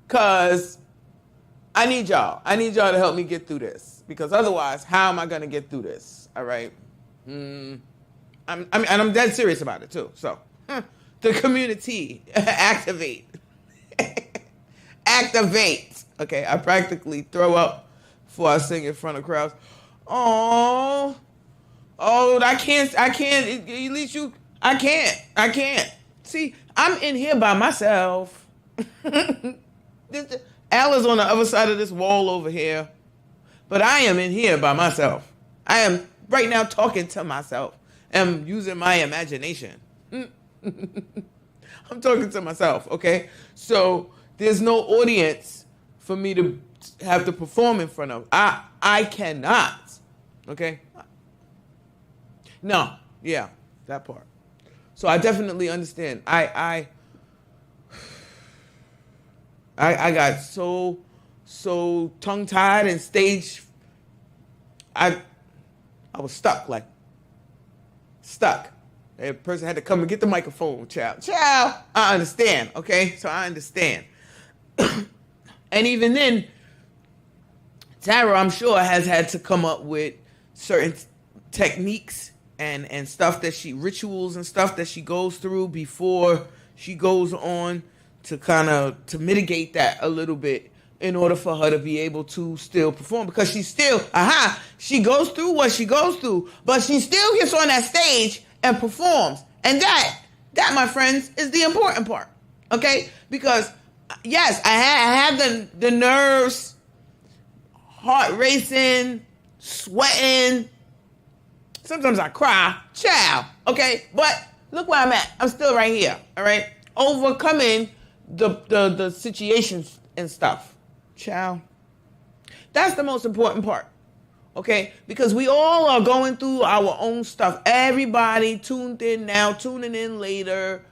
Because I need y'all. I need y'all to help me get through this. Because otherwise, how am I going to get through this? All right? And I'm dead serious about it, too. So, the community, activate. Activate. Okay, I practically throw up before I sing in front of crowds. Oh, I can't, at least I can't. See, I'm in here by myself. Al is on the other side of this wall over here. But I am in here by myself. I am right now talking to myself. I'm using my imagination. I'm talking to myself, okay? So there's no audience for me to have to perform in front of. I cannot, okay? No, yeah, that part. So I definitely understand. I got so tongue-tied and stage. I was stuck. A person had to come and get the microphone. Ciao. I understand, okay? So I understand. And even then, Tara, I'm sure, has had to come up with certain techniques and stuff that rituals and stuff that she goes through before she goes on to mitigate that a little bit in order for her to be able to still perform, because she still, she goes through what she goes through, but she still gets on that stage and performs. And that, my friends, is the important part. Okay? Because, yes, I had the nerves, heart racing, sweating. Sometimes I cry. Ciao. Okay? But look where I'm at. I'm still right here. All right? Overcoming the situations and stuff. Ciao. That's the most important part. Okay? Because we all are going through our own stuff. Everybody tuned in now, tuning in later,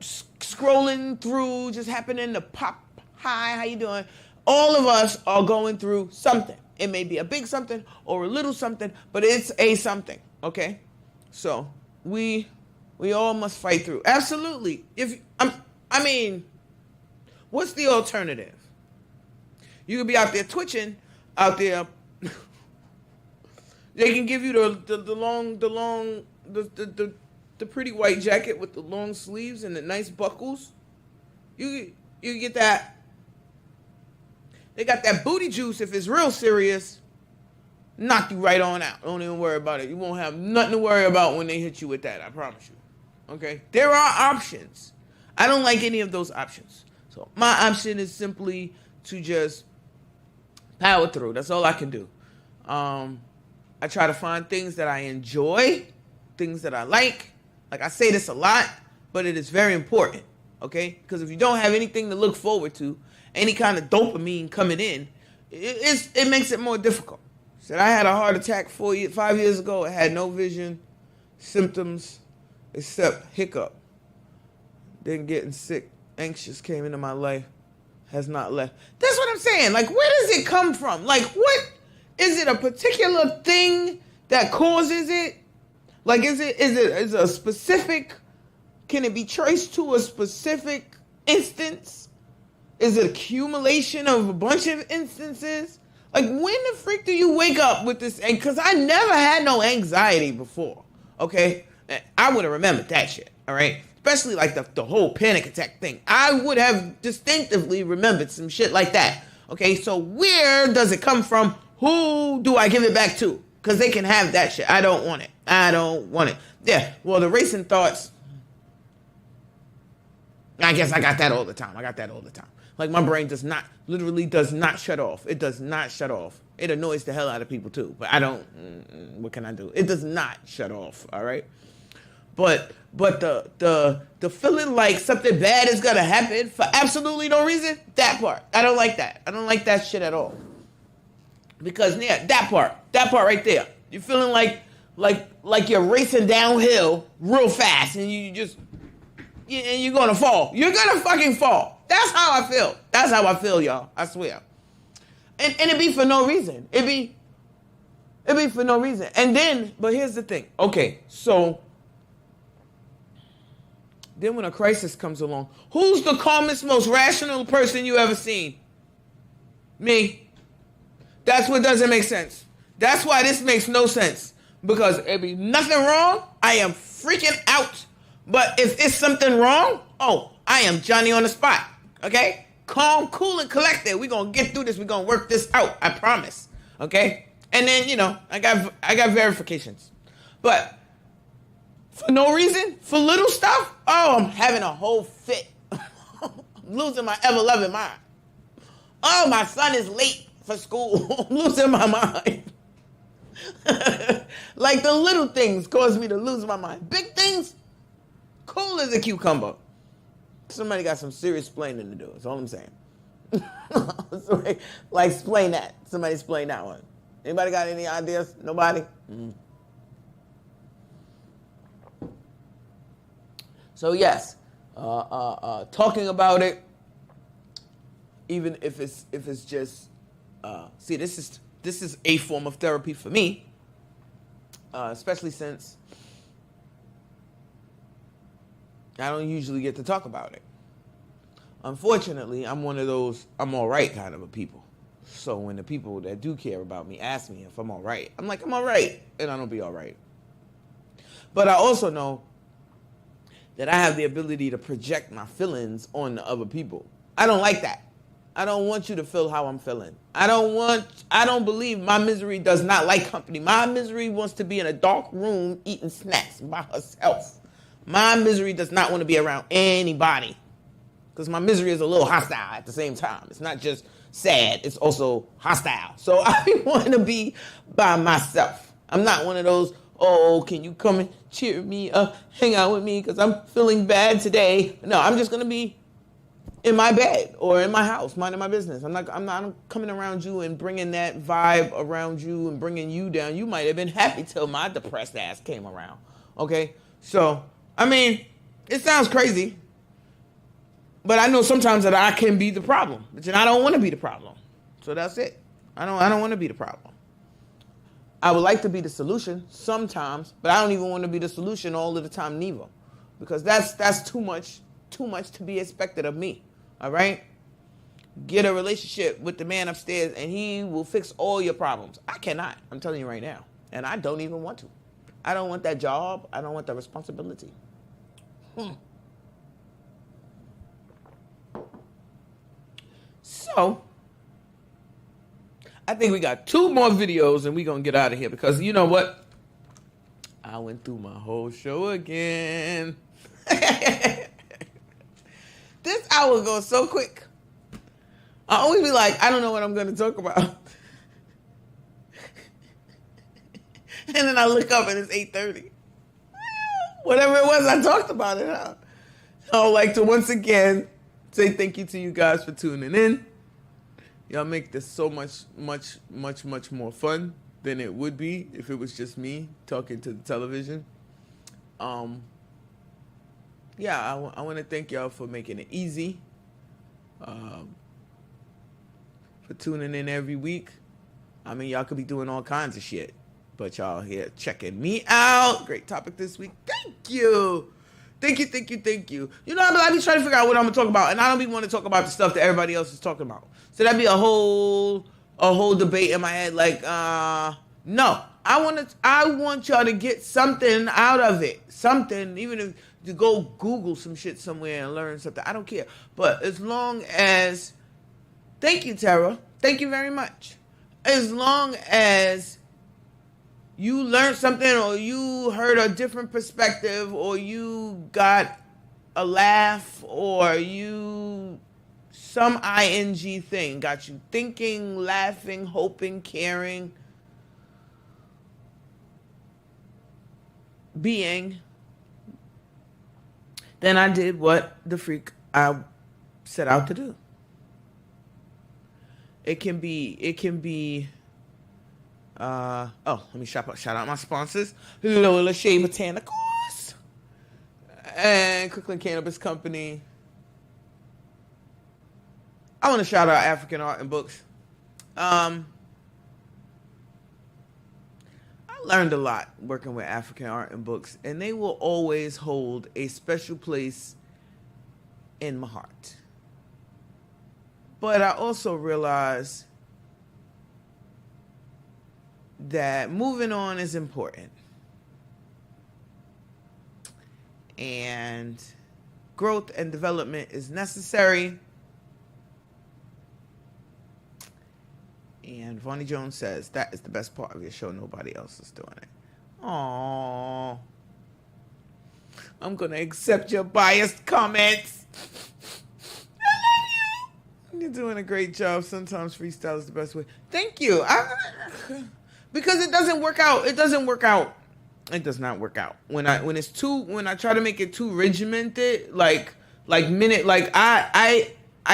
scrolling through, just happening to pop. Hi, how you doing? All of us are going through something. It may be a big something or a little something, but it's a something. Okay? So we all must fight through. Absolutely. What's the alternative? You could be out there twitching, out there. They can give you the pretty white jacket with the long sleeves and the nice buckles. You get that. They got that booty juice if it's real serious. Knock you right on out. Don't even worry about it. You won't have nothing to worry about when they hit you with that. I promise you. Okay? There are options. I don't like any of those options. So my option is simply to just power through. That's all I can do. I try to find things that I enjoy, things that I like. Like I say this a lot, but it is very important. Okay? Because if you don't have anything to look forward to, any kind of dopamine coming in, it makes it more difficult. Said I had a heart attack 5 years ago. I had no vision, symptoms, except hiccup. Then getting sick, anxious came into my life, has not left. That's what I'm saying. Like, where does it come from? Like, what is it? A particular thing that causes it? Like, is it a specific? Can it be traced to a specific instance? Is it accumulation of a bunch of instances? Like, when the freak do you wake up with this? Because I never had no anxiety before, okay? I would have remembered that shit, all right? Especially like the whole panic attack thing. I would have distinctively remembered some shit like that, okay? So where does it come from? Who do I give it back to? Because they can have that shit. I don't want it. I don't want it. Yeah, well, the racing thoughts, I guess I got that all the time. Like, my brain literally does not shut off. It does not shut off. It annoys the hell out of people too, but I don't, what can I do? It does not shut off, all right? But the feeling like something bad is gonna happen for absolutely no reason, that part, I don't like that. I don't like that shit at all. Because, yeah, that part right there, you're feeling like you're racing downhill real fast and and you're gonna fall. You're gonna fucking fall. That's how I feel. That's how I feel, y'all. I swear. And it be for no reason. It be for no reason. And then, but here's the thing. Okay, so then when a crisis comes along, who's the calmest, most rational person you ever seen? Me. That's what doesn't make sense. That's why this makes no sense. Because it be nothing wrong, I am freaking out. But if it's something wrong, I am Johnny on the spot. Okay? Calm, cool, and collected. We're going to get through this. We're going to work this out. I promise. Okay? And then, I got verifications. But for no reason, for little stuff, I'm having a whole fit. I'm losing my ever-loving mind. Oh, my son is late for school. I'm losing my mind. Like, the little things cause me to lose my mind. Big things, cool as a cucumber. Somebody got some serious explaining to do. That's all I'm saying. Like, explain that. Somebody explain that one. Anybody got any ideas? Nobody? Mm-hmm. So yes, talking about it, even if it's just, see, this is a form of therapy for me, especially since I don't usually get to talk about it. Unfortunately, I'm one of those I'm all right kind of a people. So when the people that do care about me ask me if I'm all right, I'm like, I'm all right, and I don't be all right. But I also know that I have the ability to project my feelings on the other people. I don't like that. I don't want you to feel how I'm feeling. I don't believe my misery does not like company. My misery wants to be in a dark room eating snacks by herself. My misery does not want to be around anybody. Because my misery is a little hostile at the same time. It's not just sad, it's also hostile. So I want to be by myself. I'm not one of those, oh, can you come and cheer me up, hang out with me because I'm feeling bad today. No, I'm just going to be in my bed or in my house, minding my business. I'm not coming around you and bringing that vibe around you and bringing you down. You might have been happy till my depressed ass came around. Okay? So, I mean, it sounds crazy, but I know sometimes that I can be the problem, but I don't want to be the problem. So that's it. I don't want to be the problem. I would like to be the solution sometimes, but I don't even want to be the solution all of the time neither, because that's too much to be expected of me. All right? Get a relationship with the man upstairs and he will fix all your problems. I cannot. I'm telling you right now. And I don't even want to. I don't want that job. I don't want that responsibility. So, I think we got 2 more videos and we're going to get out of here because you know what? I went through my whole show again. This hour goes so quick. I always be like, I don't know what I'm going to talk about. And then I look up and it's 8:30. Whatever it was, I talked about it. Huh? I would like to once again say thank you to you guys for tuning in. Y'all make this so much more fun than it would be if it was just me talking to the television. Yeah, I want to thank y'all for making it easy, for tuning in every week. I mean, y'all could be doing all kinds of shit, but y'all here checking me out. Great topic this week. Thank you. Thank you. You know, I be trying to figure out what I'm going to talk about, and I don't even want to talk about the stuff that everybody else is talking about. So that'd be a whole debate in my head. Like, no, I want y'all to get something out of it. Something, even if you go Google some shit somewhere and learn something. I don't care. But as long as, thank you, Tara. Thank you very much. As long as you learned something or you heard a different perspective or you got a laugh or some ing thing got you thinking, laughing, hoping, caring, being, then I did what the freak I set out to do. It can be let me shout out my sponsors. Lola Shae Botanicals and Crooklyn Cannabis Company. I want to shout out African Art and Books. I learned a lot working with African Art and Books, and they will always hold a special place in my heart. But I also realized that moving on is important. And growth and development is necessary. And Vonnie Jones says, that is the best part of your show. Nobody else is doing it. Aww. I'm going to accept your biased comments. I love you. You're doing a great job. Sometimes freestyle is the best way. Thank you. Because it doesn't work out. It doesn't work out. It does not work out. When I try to make it too regimented, I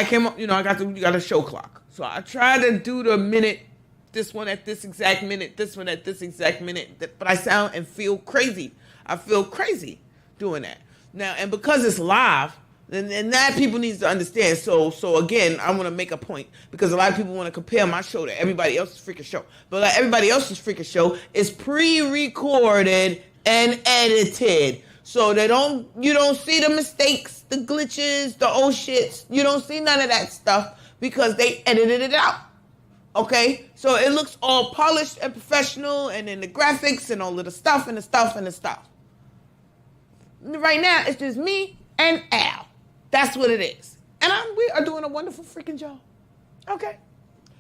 came up, you got a show clock. So I try to do the minute, this one at this exact minute, this one at this exact minute, but I sound and feel crazy. I feel crazy doing that. Now, and because it's live, and that people need to understand. So again, I want to make a point because a lot of people want to compare my show to everybody else's freaking show. But like everybody else's freaking show is pre-recorded and edited. So you don't see the mistakes, the glitches, the old shits. You don't see none of that stuff because they edited it out. Okay? So it looks all polished and professional, and then the graphics and all of the stuff and the stuff and the stuff. Right now, it's just me and Al. That's what it is. And we are doing a wonderful freaking job. Okay?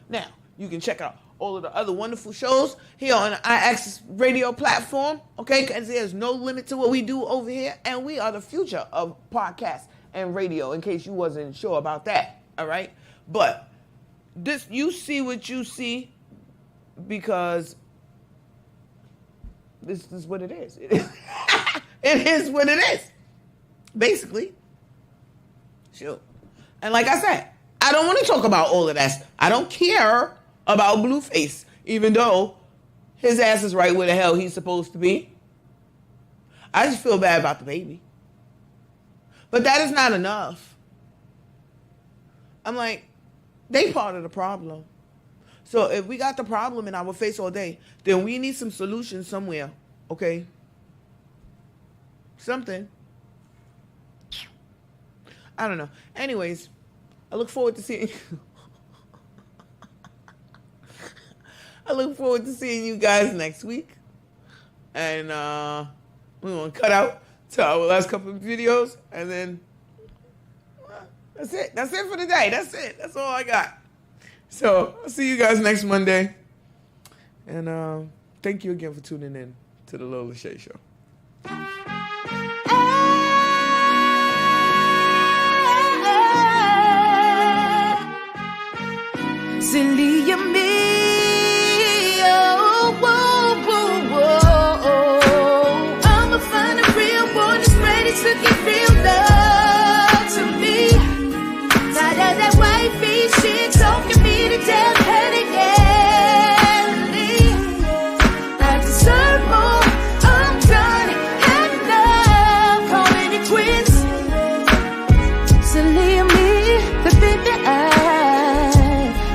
Now, you can check out all of the other wonderful shows here on the iAccess radio platform, okay? Because there's no limit to what we do over here, and we are the future of podcasts and radio, in case you wasn't sure about that, all right? But this, you see what you see because this is what it is. It is, it is what it is, basically. Sure. And like I said, I don't want to talk about all of that. I don't care about Blueface, even though his ass is right where the hell he's supposed to be. I just feel bad about the baby. But that is not enough. I'm like, they part of the problem. So if we got the problem in our face all day, then we need some solutions somewhere, okay? Something. I don't know. Anyways, I look forward to seeing you. I look forward to seeing you guys next week. And we're going to cut out to our last couple of videos. And then that's it. That's it for today. That's it. That's all I got. So I'll see you guys next Monday. And thank you again for tuning in to the Lola Shae Show. Silly of me, oh, whoa, whoa, whoa. I'ma find a real one that's ready to give real love to me. Tired of that white beat shit, talking me to death, head again. I deserve more, I'm done, had enough, calling it quits. Silly of me, to think that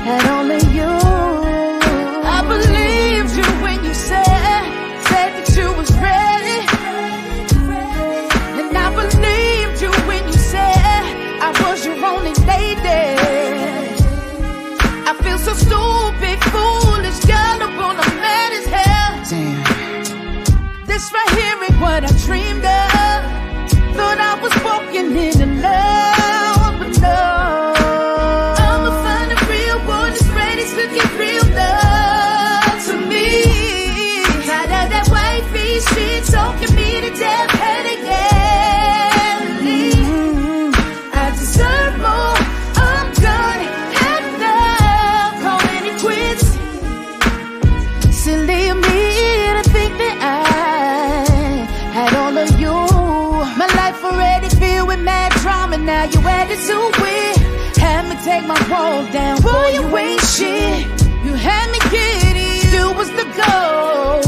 had only you. I believed you when you said that you was ready. And I believed you when you said I was your only lady. I feel so stupid, foolish, gullible, I'm mad as hell. Damn. This right here ain't what I dreamed of. Thought I was walking into love, but no. To give real love to me. Tired of that white beat shit, talking me to death, head again. I deserve more, I'm done, had enough, calling it quits. Silly of me to think that I had all of you. My life already filled with mad drama, now you added to it. Had me take my wall down, boy, you ain't shit. You had me giddy, you was the goal.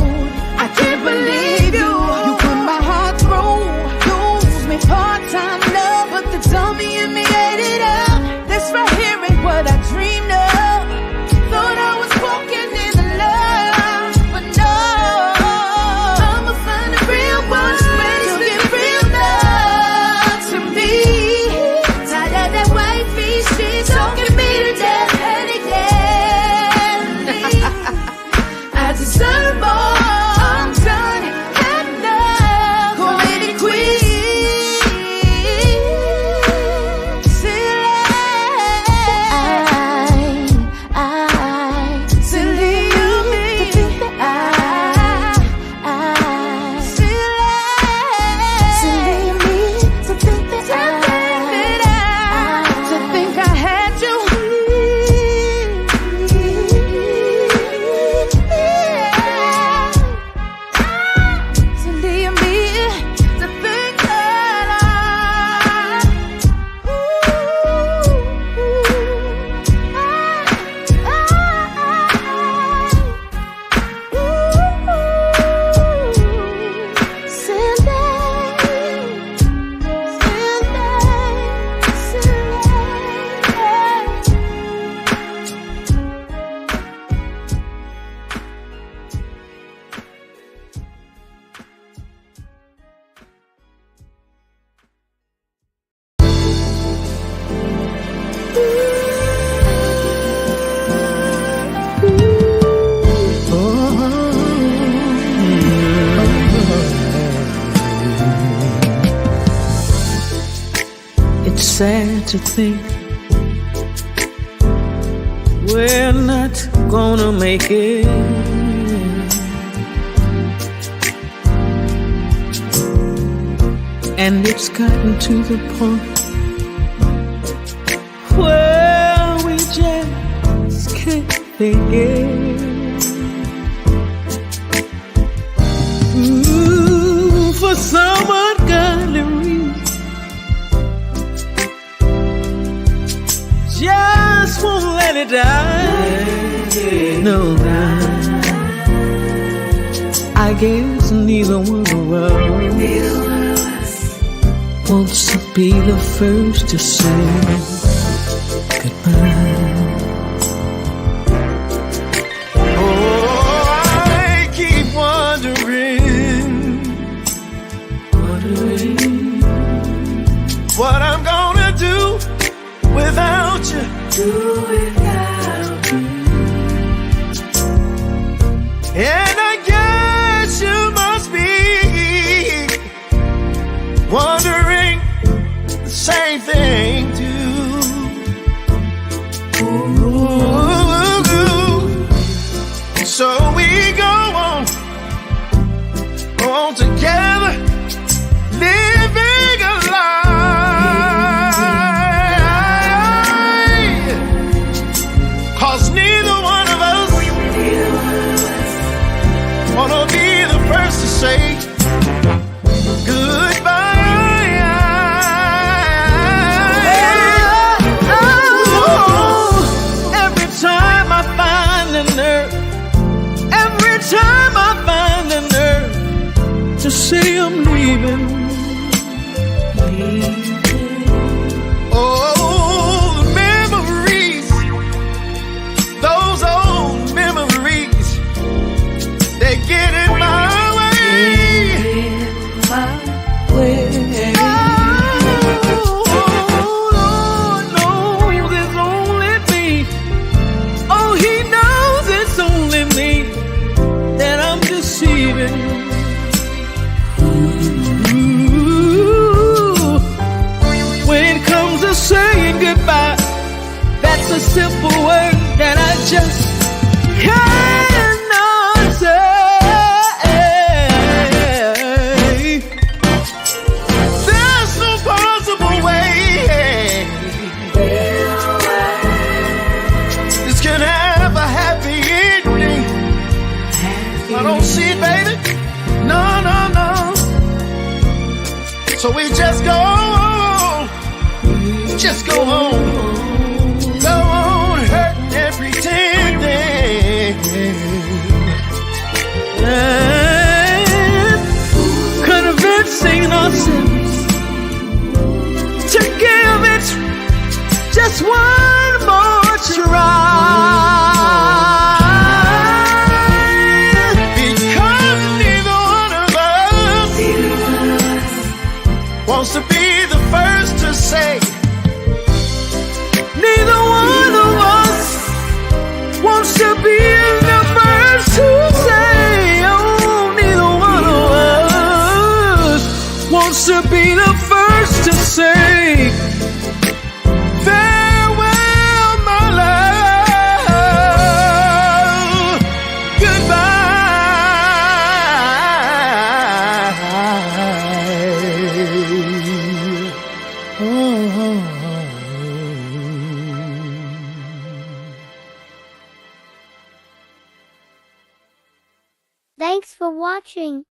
I can't believe you. You put my heart through. Use me part-time love, but the dummy in me ate it up. This right here ain't what I dreamed of. Thought I was walking in the love, but no. I'ma find a real one that's ready to give real love to me. Tired of that white beat shit, talking me to death, and again. sad to think we're not gonna make it. And it's gotten to the point where we just can't take it. For some ungodly reason, just won't let it die. No, I guess neither one of us wants to be the first to say goodbye. Oh, I keep wondering what I'm gonna do without you. And I guess you must be wondering the same thing too. Ooh. So we go on together, living a lie. 'Cause neither one of us wanna be the first to say goodbye. Every time I find the nerve, every time I find the nerve to say I'm leaving. Oh, the memories, those old memories, they get in my way. Lord knows it's only me. Oh, He knows it's only me that I'm deceiving. When it comes to saying goodbye, that's a simple word that I just cannot say. There's no possible way this can have a happy ending. I don't see it, baby. No, no, no. So we just go on, go on hurting and pretending, And convincing ourselves to give it just one more try. because neither one of us wants to be the first to say. Neither one of us wants to be the first to say. Oh, neither one of us wants to be the first to say farewell, my love, goodbye. Oh. Thanks for watching.